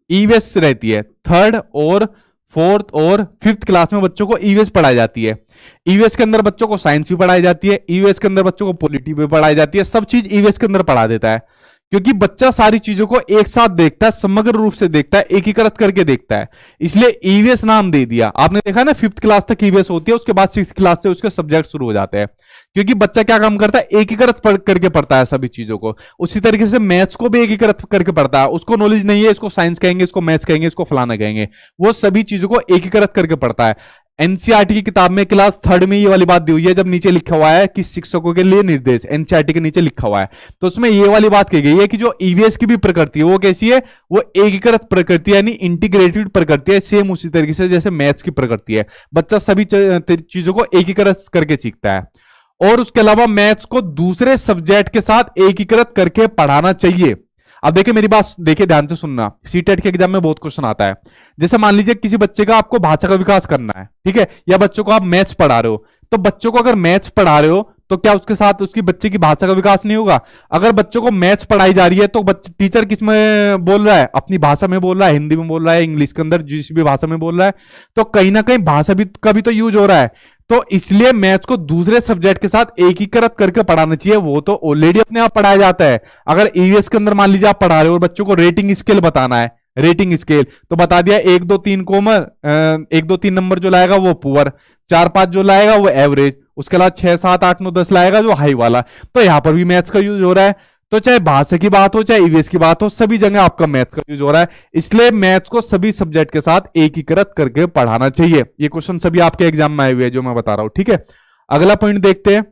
Speaker 1: ईवीएस रहती है, थर्ड और फोर्थ और फिफ्थ क्लास में बच्चों को ईवीएस पढ़ाई जाती है। ईवीएस के अंदर बच्चों को साइंस भी पढ़ाई जाती है, ईवीएस के अंदर बच्चों को पॉलिटी भी पढ़ाई जाती है, सब चीज ईवीएस के अंदर पढ़ा देता है, क्योंकि बच्चा सारी चीजों को एक साथ देखता है, समग्र रूप से देखता है, एकीकृत करके देखता है, इसलिए ईवीएस नाम दे दिया। आपने देखा ना फिफ्थ क्लास तक ईवीएस होती है, उसके बाद सिक्स्थ क्लास से उसके सब्जेक्ट शुरू हो जाते हैं, क्योंकि बच्चा क्या काम करता है एकीकृत करके पढ़ता है सभी चीजों को। उसी तरीके से मैथ्स को भी एकीकृत करके पढ़ता है, उसको नॉलेज नहीं है इसको साइंस कहेंगे, इसको मैथ्स कहेंगे, इसको फलाना कहेंगे, वो सभी चीजों को एकीकृत करके पढ़ता है। एनसीईआरटी की किताब में क्लास थर्ड में ये वाली बात दी हुई है, जब नीचे लिखा हुआ है कि शिक्षकों के लिए निर्देश, एनसीईआरटी के नीचे लिखा हुआ है, तो उसमें ये वाली बात कही गई है कि जो ईवीएस की भी प्रकृति है वो कैसी है, वो एकीकृत प्रकृति यानी इंटीग्रेटेड प्रकृति है, सेम उसी तरीके से जैसे मैथ्स की प्रकृति है। बच्चा सभी चीजों को एकीकृत करके सीखता है, और उसके अलावा मैथ्स को दूसरे सब्जेक्ट के साथ एकीकृत करके पढ़ाना चाहिए। अब देखिए मेरी बात देखिए ध्यान से सुनना, सीटेट के एग्जाम में बहुत क्वेश्चन आता है। जैसे मान लीजिए किसी बच्चे का आपको भाषा का विकास करना है, ठीक है, या बच्चों को आप मैथ्स पढ़ा रहे हो, तो बच्चों को अगर मैथ्स पढ़ा रहे हो तो क्या उसके साथ उसकी बच्चे की भाषा का विकास नहीं होगा? अगर बच्चों को मैथ्स पढ़ाई जा रही है तो टीचर किस में बोल रहा है, अपनी भाषा में बोल रहा है, हिंदी में बोल रहा है, इंग्लिश के अंदर जिस भी भाषा में बोल रहा है, तो कहीं ना कहीं भाषा भी का भी तो यूज हो रहा है। तो इसलिए मैथ्स को दूसरे सब्जेक्ट के साथ एकीकृत करके पढ़ाना चाहिए, वो तो ऑलरेडी अपने आप पढ़ाया जाता है। अगर ईवीएस के अंदर मान लीजिए आप पढ़ा रहे हो और बच्चों को रेटिंग स्केल बताना है, रेटिंग स्केल तो बता दिया 1 2 3 कोमर, 1 2 3 नंबर जो लाएगा वो पुअर, 4 5 जो लाएगा वो एवरेज, उसके बाद 6 7 8 9 10 लाएगा जो हाई वाला। तो यहां पर भी मैथ्स का यूज हो रहा है, तो चाहे भाषा की बात हो चाहे ईवीएस की बात हो, सभी जगह आपका मैथ्स का यूज हो रहा है, इसलिए मैथ्स को सभी सब्जेक्ट के साथ एकीकृत करके पढ़ाना चाहिए। ये क्वेश्चन सभी आपके एग्जाम में आए हुए हैं जो मैं बता रहा हूं, ठीक है। अगला पॉइंट देखते हैं।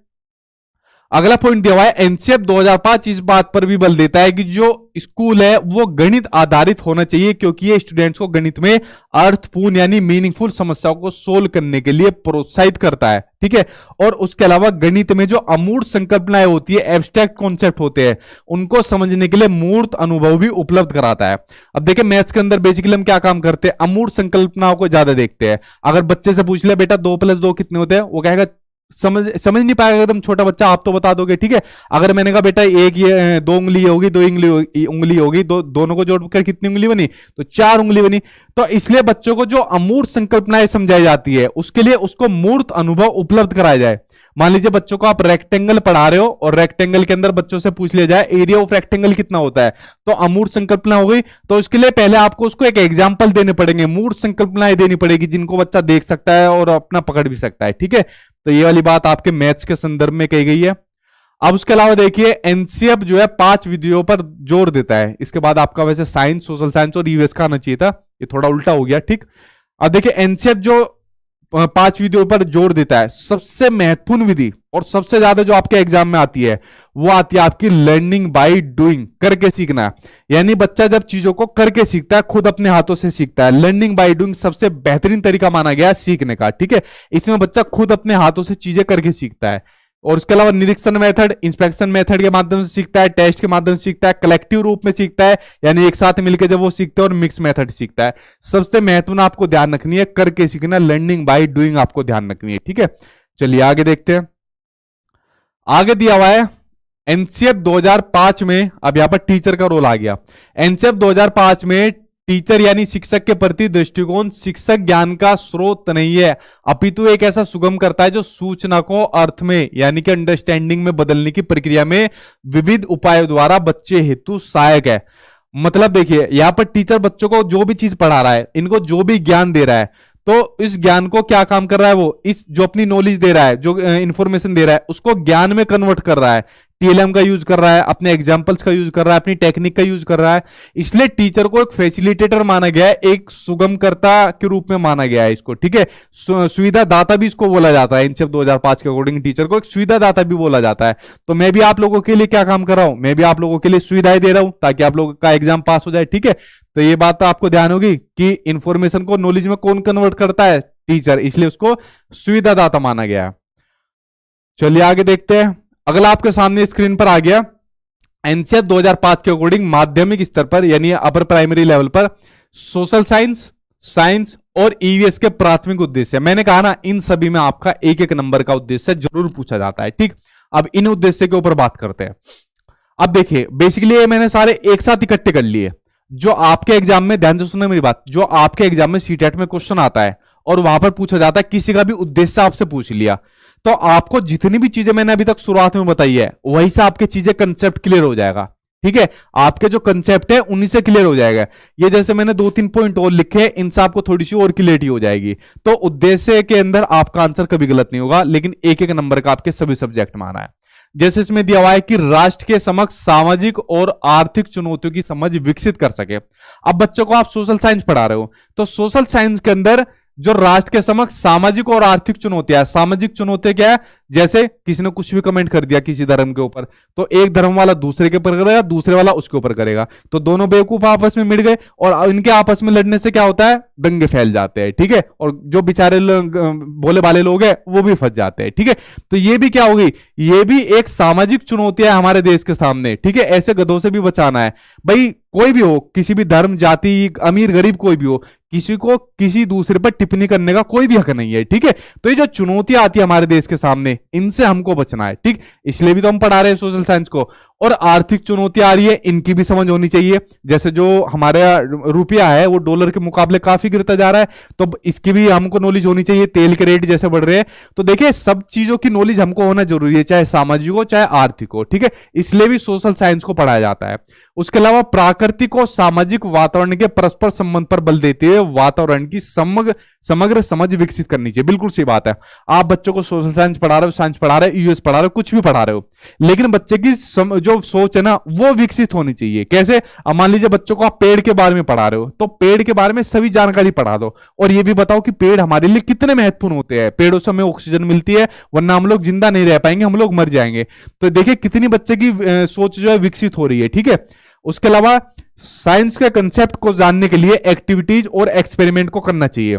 Speaker 1: अगला पॉइंट दिया हुआ है एनसीएफ 2005 इस बात पर भी बल देता है कि जो स्कूल है वो गणित आधारित होना चाहिए, क्योंकि ये स्टूडेंट्स को गणित में अर्थपूर्ण यानी मीनिंगफुल समस्याओं को सोल्व करने के लिए प्रोत्साहित करता है। ठीक है, और उसके अलावा गणित में जो अमूर्त संकल्पनाएं होती है, एब्स्ट्रैक्ट कॉन्सेप्ट होते हैं, उनको समझने के लिए मूर्त अनुभव भी उपलब्ध कराता है। अब देखिए मैथ्स के अंदर बेसिकली हम क्या काम करते हैं, अमूर्त संकल्पनाओं को ज्यादा देखते हैं। अगर बच्चे से पूछ ले बेटा 2+2 कितने होते हैं, वो कहेगा समझ नहीं पाएगा एकदम छोटा बच्चा, आप तो बता दोगे। ठीक है, अगर मैंने कहा बेटा एक ये 2 उंगली होगी, 2 उंगली होगी, दोनों को जोड़कर कितनी उंगली बनी, तो 4 उंगली बनी। तो इसलिए बच्चों को जो अमूर्त संकल्पनाएं समझाई जाती है उसके लिए उसको मूर्त अनुभव उपलब्ध कराया जाए। मान लीजिए बच्चों को आप रेक्टेंगल पढ़ा रहे हो और रेक्टेंगल के अंदर बच्चों से पूछ लिया जाए एरिया ऑफ रेक्टेंगल कितना होता है, तो अमूर्त संकल्पना हो गई। तो इसके लिए पहले आपको उसको एक एग्जांपल देने पड़ेंगे, मूर्त संकल्पनाएं देनी पड़ेगी जिनको बच्चा देख सकता है और अपना पकड़ भी सकता है। ठीक है, तो ये वाली बात आपके मैथ्स के संदर्भ में कही गई है। अब उसके अलावा देखिए एनसीएफ जो है 5 विधियों पर जोर देता है। इसके बाद आपका वैसे साइंस, सोशल साइंस और ईवीएस का आना चाहिए था, ये थोड़ा उल्टा हो गया। ठीक, अब देखिए एनसीएफ जो 5 विधियों पर जोर देता है, सबसे महत्वपूर्ण विधि और सबसे ज्यादा जो आपके एग्जाम में आती है वो आती है आपकी लर्निंग बाय डूइंग, करके सीखना। यानी बच्चा जब चीजों को करके सीखता है, खुद अपने हाथों से सीखता है। लर्निंग बाय डूइंग सबसे बेहतरीन तरीका माना गया है सीखने का। ठीक है, इसमें बच्चा खुद अपने हाथों से चीजें करके सीखता है। और उसके अलावा निरीक्षण मेथड, इंस्पेक्शन मेथड के माध्यम से सीखता है, टेस्ट के माध्यम से सीखता है, कलेक्टिव रूप में सीखता है यानी एक साथ मिलकर जब वो सीखता है, और मिक्स मेथड सीखता है। सबसे महत्वपूर्ण आपको ध्यान रखनी है करके सीखना, लर्निंग बाय डूइंग आपको ध्यान रखनी है। ठीक है, चलिए आगे देखते हैं। आगे दिया हुआ है एनसीएफ 2005 में, अब यहां पर टीचर का रोल आ गया। एनसीएफ 2005 में टीचर यानी शिक्षक के प्रति दृष्टिकोण शिक्षक ज्ञान का स्रोत नहीं है, अपितु एक ऐसा सुगम करता है जो सूचना को अर्थ में यानी कि अंडरस्टैंडिंग में बदलने की प्रक्रिया में विविध उपायों द्वारा बच्चे हेतु सहायक है। मतलब देखिए यहां पर टीचर बच्चों को जो भी चीज पढ़ा रहा है, इनको जो भी ज्ञान दे रहा है, तो इस ज्ञान को क्या काम कर रहा है, वो इस जो अपनी नॉलेज दे रहा है, जो इंफॉर्मेशन दे रहा है, उसको ज्ञान में कन्वर्ट कर रहा है। टीएलएम का यूज कर रहा है, अपने एग्जांपल्स का यूज कर रहा है, अपनी टेक्निक का यूज कर रहा है। इसलिए टीचर को एक फैसिलिटेटर माना गया है, एक सुगमकर्ता के रूप में माना गया है इसको। ठीक है, सुविधा दाता भी इसको बोला जाता है। एनसीएफ 2005 के अकॉर्डिंग टीचर को एक सुविधा दाता भी बोला जाता है। तो मैं भी आप लोगों के लिए क्या काम कर रहा हूं, मैं भी आप लोगों के लिए सुविधाएं दे रहा हूं ताकि आप लोगों का एग्जाम पास हो जाए। ठीक है, तो ये बात तो आपको ध्यान होगी कि इंफॉर्मेशन को नॉलेज में कौन कन्वर्ट करता है, टीचर, इसलिए उसको सुविधादाता माना गया। चलिए आगे देखते हैं। अगला आपके सामने स्क्रीन पर आ गया एनसीएफ 2005 के अकॉर्डिंग माध्यमिक स्तर पर यानी अपर प्राइमरी लेवल पर सोशल साइंस, साइंस और ईवीएस के प्राथमिक उद्देश्य। मैंने कहा ना इन सभी में आपका 1-1 नंबर का उद्देश्य जरूर पूछा जाता है। ठीक, अब इन उद्देश्य के ऊपर बात करते हैं। अब देखिए बेसिकली ये मैंने सारे एक साथ इकट्ठे कर लिए जो आपके एग्जाम में, ध्यान से सुनना मेरी बात, जो आपके एग्जाम में सीटेट में क्वेश्चन आता है और वहां पर पूछा जाता है, किसी का भी उद्देश्य आपसे पूछ लिया, तो आपको जितनी भी चीजें मैंने अभी तक शुरुआत में बताई है वही से आपके चीजें कंसेप्ट क्लियर हो जाएगा। ठीक है, आपके जो कंसेप्ट है उन्हीं से क्लियर हो जाएगा। ये जैसे मैंने 2-3 पॉइंट और लिखे, इनसे आपको थोड़ी सी और क्लियरिटी हो जाएगी। तो उद्देश्य के अंदर आपका आंसर कभी गलत नहीं होगा, लेकिन 1-1 नंबर का आपके सभी सब्जेक्ट में आना है। जैसे इसमें दिया हुआ है कि राष्ट्र के समक्ष सामाजिक और आर्थिक चुनौतियों की समझ विकसित कर सके। अब बच्चों को आप सोशल साइंस पढ़ा रहे हो, तो सोशल साइंस के अंदर जो राष्ट्र के समक्ष सामाजिक और आर्थिक चुनौतियां, सामाजिक चुनौतियां क्या है, जैसे किसी ने कुछ भी कमेंट कर दिया किसी धर्म के ऊपर, तो एक धर्म वाला दूसरे के ऊपर करेगा, दूसरे वाला उसके ऊपर करेगा, तो दोनों बेवकूफ आपस में मिल गए और इनके आपस में लड़ने से क्या होता है, दंगे फैल जाते हैं। ठीक है, और जो बेचारे भोले भाले लोग हैं वो भी फंस जाते हैं। ठीक है, तो ये भी क्या होगी, ये भी एक सामाजिक चुनौती है हमारे देश के सामने। ठीक है, ऐसे गधों से भी बचाना है भाई। कोई भी हो, किसी भी धर्म, जाति, अमीर गरीब कोई भी हो, किसी को किसी दूसरे पर टिप्पणी करने का कोई भी हक नहीं है। ठीक है, तो ये जो चुनौतियां आती है हमारे देश के सामने, इनसे हमको बचना है। ठीक, इसलिए भी तो हम पढ़ा रहे हैं सोशल साइंस को। और आर्थिक चुनौतियां आ रही है, इनकी भी समझ होनी चाहिए। जैसे जो हमारा रुपया है वो डॉलर के मुकाबले काफी गिरता जा रहा है, तो इसकी भी हमको नॉलेज होनी चाहिए। तेल के रेट जैसे बढ़ रहे हैं, तो देखिए सब चीजों की नॉलेज हमको होना जरूरी है, चाहे सामाजिक हो चाहे आर्थिक हो। ठीक है, इसलिए भी सोशल साइंस को पढ़ाया जाता है। उसके अलावा प्राकृतिक और सामाजिक वातावरण के परस्पर संबंध पर बल देते हुए वातावरण की समग्र समझ विकसित करनी चाहिए। बिल्कुल सही बात है। आप बच्चों को सोशल साइंस पढ़ा रहे रहे हो, साइंस पढ़ा रहे हो, यूएस पढ़ा रहे हो, कुछ भी पढ़ा रहे हो, लेकिन बच्चे की जो सोच है ना वो विकसित होनी चाहिए। कैसे? अब मान लीजिए बच्चों को आप पेड़ के बारे में पढ़ा रहे हो, तो पेड़ के बारे में सभी जानकारी पढ़ा दो, और ये भी बताओ कि पेड़ हमारे लिए कितने महत्वपूर्ण होते हैं, पेड़ों से हमें ऑक्सीजन मिलती है, वरना हम लोग जिंदा नहीं रह पाएंगे, हम लोग मर जाएंगे। तो देखिए कितनी बच्चे की सोच जो है विकसित हो रही है, ठीक है। उसके अलावा साइंस के कंसेप्ट को जानने के लिए एक्टिविटीज और एक्सपेरिमेंट को करना चाहिए।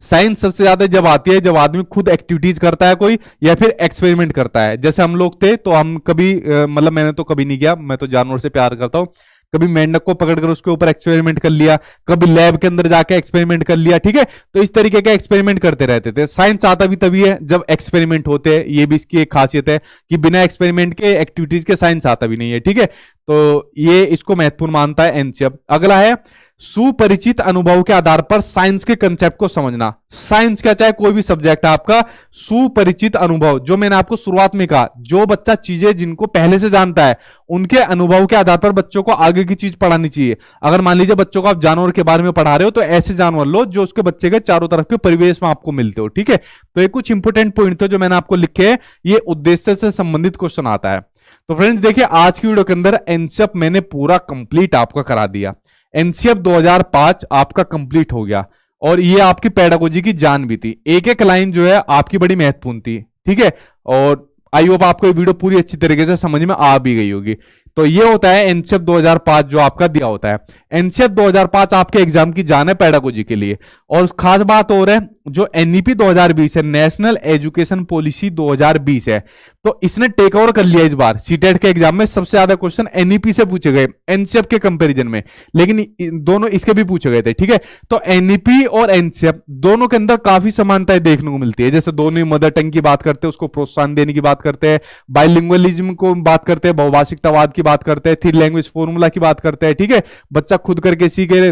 Speaker 1: साइंस सबसे ज्यादा जब आती है जब आदमी खुद एक्टिविटीज करता है कोई, या फिर एक्सपेरिमेंट करता है। जैसे हम लोग थे तो हम कभी मतलब मैंने तो कभी नहीं किया, मैं तो जानवर से प्यार करता हूं, कभी मेंढक को पकड़कर उसके ऊपर एक्सपेरिमेंट कर लिया, कभी लैब के अंदर जाके एक्सपेरिमेंट कर लिया, ठीक है। तो इस तरीके का एक्सपेरिमेंट करते रहते थे। साइंस आता भी तभी है जब एक्सपेरिमेंट होते हैं, ये भी इसकी एक खासियत है कि बिना एक्सपेरिमेंट के एक्टिविटीज के साइंस आता भी नहीं है, ठीक है। तो ये इसको महत्वपूर्ण मानता है एनसीएफ। अगला है सुपरिचित अनुभव के आधार पर साइंस के कंसेप्ट को समझना। साइंस का चाहे कोई भी सब्जेक्ट है आपका, सुपरिचित अनुभव, जो मैंने आपको शुरुआत में कहा, जो बच्चा चीजें जिनको पहले से जानता है उनके अनुभव के आधार पर बच्चों को आगे की चीज पढ़ानी चाहिए। अगर मान लीजिए बच्चों को आप जानवर के बारे में पढ़ा रहे हो तो ऐसे जानवर लो जो उसके बच्चे के चारों तरफ के परिवेश में आपको मिलते हो, ठीक है। तो ये कुछ इंपोर्टेंट पॉइंट थे जो मैंने आपको लिखे हैं, ये उद्देश्य से संबंधित क्वेश्चन आता है। तो फ्रेंड्स देखिए आज की वीडियो के अंदर एनसीएफ मैंने पूरा कंप्लीट आपका करा दिया। एनसीएफ 2005 आपका कंप्लीट हो गया, और ये आपकी पेडागोजी की जान भी थी। एक एक लाइन जो है आपकी बड़ी महत्वपूर्ण थी, ठीक है। और आई होप आपको ये वीडियो पूरी अच्छी तरीके से समझ में आ भी गई होगी। तो ये होता है एनसीएफ 2005 जो आपका दिया होता है। एनसीएफ 2005 आपके एग्जाम की जान है पेडागोजी के लिए। और खास बात और है जो एनईपी 2020 है, नेशनल एजुकेशन पॉलिसी 2020 है, तो इसने टेक ओवर कर लिया। इस बार सीटेट के एग्जाम में सबसे ज्यादा क्वेश्चन एनईपी से पूछे गए एनसीएफ के कंपैरिजन में, लेकिन दोनों इसके भी पूछे गए थे, ठीक है। तो एनईपी और एनसीएफ दोनों के अंदर काफी समानताएं देखने को मिलती है। जैसे दोनों मदर टंग की बात करते हैं, उसको प्रोत्साहन देने की बात करते हैं, बाइलिंगुअलिज्म को बात करते हैं, बहुभाषिकतावाद की बात करते हैं, थ्री लैंग्वेज फॉर्मूला की बात करते हैं, ठीक है। बच्चा खुद करके सीखे।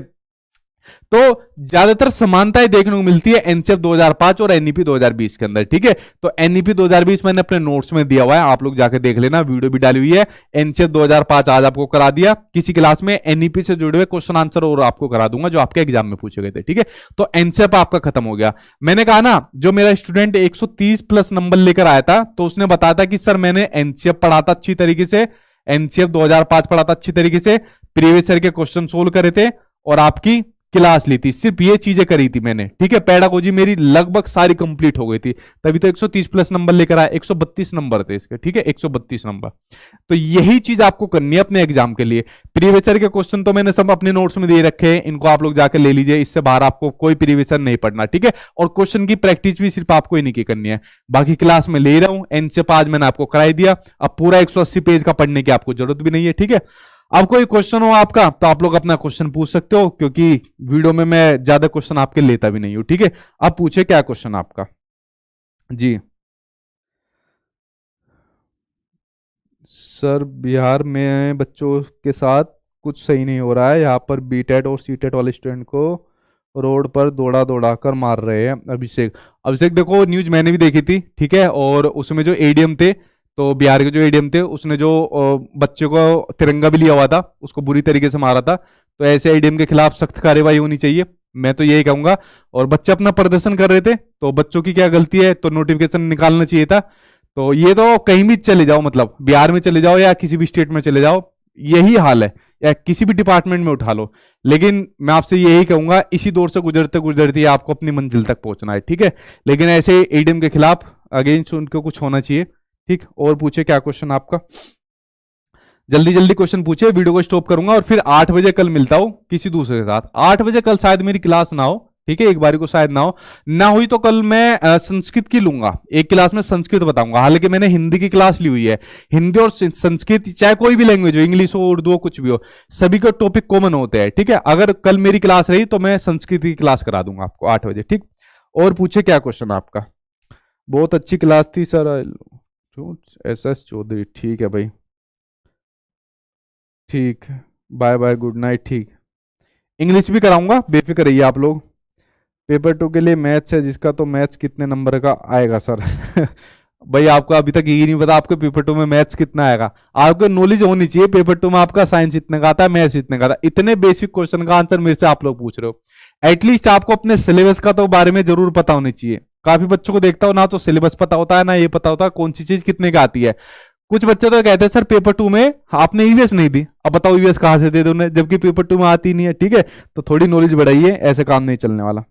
Speaker 1: तो ज्यादातर समानताएं देखने को मिलती है एनसीएफ 2005 और एनईपी 2020 के अंदर, ठीक है। तो एनईपी 2020 मैंने अपने नोट्स में दिया हुआ है, आप लोग जाके देख लेना, वीडियो भी डाली हुई है। एनसीएफ 2005 आज आपको करा दिया। किसी क्लास में एनईपी से जुड़े हुए क्वेश्चन आंसर और आपको करा दूंगा जो आपके एग्जाम में पूछे गए थे, ठीक है। तो एनसीएफ आपका खत्म हो गया। मैंने कहा ना जो मेरा स्टूडेंट 130 प्लस नंबर लेकर आया था, तो उसने बताया था कि सर मैंने एनसीएफ पढ़ा था अच्छी तरीके से, एनसीएफ 2005 पढ़ा था अच्छी तरीके से, प्रीवियस ईयर के क्वेश्चन सोल्व करे थे, और आपकी क्लास ली थी, सिर्फ ये चीजें करी थी मैंने, ठीक है। पेडागोजी मेरी लगभग सारी कंप्लीट हो गई थी, तभी तो 130 प्लस नंबर लेकर आया। 132 नंबर थे इसके, ठीक है, 132 नंबर। तो यही चीज आपको करनी है अपने एग्जाम के लिए। प्रीवियस ईयर के क्वेश्चन तो मैंने सब अपने नोट्स में दे रखे हैं, इनको आप लोग जाकर ले लीजिए, इससे बाहर आपको कोई प्रीवियस ईयर नहीं पढ़ना, ठीक है। और क्वेश्चन की प्रैक्टिस भी सिर्फ आपको इन्हीं की करनी है, बाकी क्लास में ले रहा हूं। एनसीएफ आज मैंने आपको कराई दिया, अब पूरा 180 पेज का पढ़ने की आपको जरूरत भी नहीं है, ठीक है। अब कोई क्वेश्चन हो आपका तो आप लोग अपना क्वेश्चन पूछ सकते हो, क्योंकि वीडियो में मैं ज्यादा क्वेश्चन आपके लेता भी नहीं हूं, ठीक है। अब पूछे क्या क्वेश्चन आपका जी। सर बिहार में बच्चों के साथ कुछ सही नहीं हो रहा है, यहाँ पर बीटेट और सीटेट वाले स्टूडेंट को रोड पर दौड़ा दौड़ा कर मार रहे हैं। अभिषेक देखो न्यूज मैंने भी देखी थी, ठीक है। और उसमें जो एडीएम थे, तो बिहार के जो एडीएम थे, उसने जो बच्चे को तिरंगा भी लिया हुआ था उसको बुरी तरीके से मारा था। तो ऐसे एडीएम के खिलाफ सख्त कार्रवाई होनी चाहिए, मैं तो यही कहूंगा। और बच्चे अपना प्रदर्शन कर रहे थे, तो बच्चों की क्या गलती है, तो नोटिफिकेशन निकालना चाहिए था। तो ये तो कहीं भी चले जाओ, मतलब बिहार में चले जाओ या किसी भी स्टेट में चले जाओ, यही हाल है, या किसी भी डिपार्टमेंट में उठा लो। लेकिन मैं आपसे यही कहूंगा, इसी दौर से गुजरते गुजरते आपको अपनी मंजिल तक पहुंचना है, ठीक है। लेकिन ऐसे एडीएम के खिलाफ अगेंस्ट उनको कुछ होना चाहिए, ठीक। और पूछे क्या क्वेश्चन आपका, जल्दी जल्दी क्वेश्चन पूछे, वीडियो को स्टॉप करूंगा और फिर 8 बजे कल मिलता हूं किसी दूसरे के साथ। 8 बजे कल शायद मेरी क्लास ना हो, ठीक है, एक बारी को शायद ना हुई तो कल मैं संस्कृत की लूंगा, एक क्लास में संस्कृत बताऊंगा। हालांकि मैंने हिंदी की क्लास ली हुई है, हिंदी और संस्कृत चाहे कोई भी लैंग्वेज हो, इंग्लिश हो उर्दू हो कुछ भी हो, सभी के टॉपिक कॉमन होते हैं, ठीक है। अगर कल मेरी क्लास रही तो मैं संस्कृत की क्लास करा दूंगा आपको 8 बजे, ठीक। और पूछे क्या क्वेश्चन आपका, बहुत अच्छी क्लास थी सर, SS चौधरी, ठीक है भाई, ठीक, बाय बाय, गुड नाइट, ठीक। इंग्लिश भी कराऊंगा, बेफिक्र रहिए आप लोग। पेपर 2 के लिए मैथ्स है जिसका, तो मैथ्स कितने नंबर का आएगा सर? भाई आपको अभी तक ये नहीं पता आपके पेपर 2 में मैथ्स कितना आएगा? आपको नॉलेज होनी चाहिए पेपर 2 में आपका साइंस इतने का आता है, मैथ्स इतने का आता है। इतने बेसिक क्वेश्चन का आंसर मेरे से आप लोग पूछ रहे हो, एटलीस्ट आपको अपने सिलेबस का तो बारे में जरूर पता होनी चाहिए। काफी बच्चों को देखता हूँ ना तो सिलेबस पता होता है ना ये पता होता है कौन सी चीज कितने की आती है। कुछ बच्चे तो कहते हैं सर पेपर 2 में आपने ईवीएस नहीं दी, अब बताओ ईवीएस कहां से दे दो उन्हें, जबकि पेपर 2 में आती नहीं है। ठीक है, तो थोड़ी नॉलेज बढ़ाइए, ऐसे काम नहीं चलने वाला।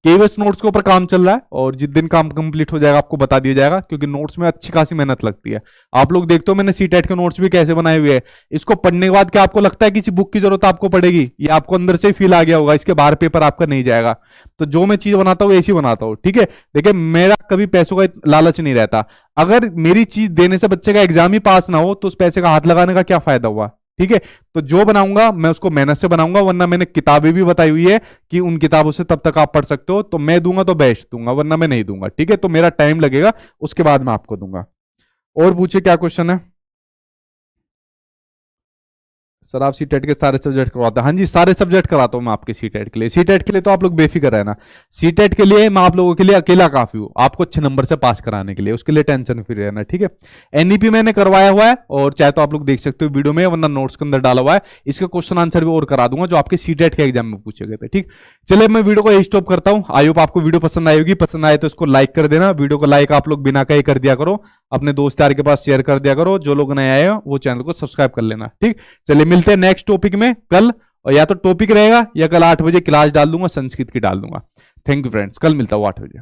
Speaker 1: केवीएस नोट्स के ऊपर काम चल रहा है और जिस दिन काम कंप्लीट हो जाएगा आपको बता दिया जाएगा, क्योंकि नोट्स में अच्छी खासी मेहनत लगती है। आप लोग देखते हो मैंने सीटेट के नोट्स भी कैसे बनाए हुए हैं। इसको पढ़ने के बाद क्या आपको लगता है किसी बुक की जरूरत आपको पड़ेगी? ये आपको अंदर से ही फील आ गया होगा, इसके बाहर पेपर आपका नहीं जाएगा। तो जो मैं चीज बनाता हूँ ऐसी बनाता हूँ। ठीक है, देखिए मेरा कभी पैसों का लालच नहीं रहता। अगर मेरी चीज देने से बच्चे का एग्जाम ही पास ना हो तो उस पैसे का हाथ लगाने का क्या फायदा हुआ? ठीक है, तो जो बनाऊंगा मैं उसको मेहनत से बनाऊंगा, वरना मैंने किताबें भी बताई हुई है कि उन किताबों से तब तक आप पढ़ सकते हो, तो मैं दूंगा तो बेस्ट दूंगा वरना मैं नहीं दूंगा। ठीक है, तो मेरा टाइम लगेगा, उसके बाद मैं आपको दूंगा। और पूछिए क्या क्वेश्चन है। सर आप सीटेट के सारे सब्जेक्ट करवाते हैं? हाँ जी, सारे सब्जेक्ट कराता हूँ मैं आपके सीटेट के लिए। सीटेट के लिए तो आप लोग बेफिक्र रहना, सीटेट के लिए मैं आप लोगों के लिए अकेला काफी हूँ, आपको अच्छे नंबर से पास कराने के लिए, उसके लिए टेंशन फ्री रहना। ठीक है, एनईपी मैंने करवाया हुआ है और चाहे तो आप लोग देख सकते हो वीडियो में, वरना नोट्स के अंदर डाला हुआ है। इसका क्वेश्चन आंसर भी और करा दूंगा जो आपके सीटेट के एग्जाम में पूछे गए थे। ठीक, चलिए मैं वीडियो को स्टॉप करता हूँ। आई होप आपको वीडियो पसंद आएगी, पसंद आए तो इसको लाइक कर देना। वीडियो को लाइक आप लोग बिना कहीं कर दिया करो, अपने दोस्त यार के पास शेयर कर दिया करो। जो लोग नए आए हो वो चैनल को सब्सक्राइब कर लेना। ठीक, चलिए मिलते हैं नेक्स्ट टॉपिक में कल, और या तो टॉपिक रहेगा या कल 8 बजे क्लास डाल दूंगा, संस्कृत की डाल दूंगा। थैंक यू फ्रेंड्स, कल मिलता हूँ 8 बजे।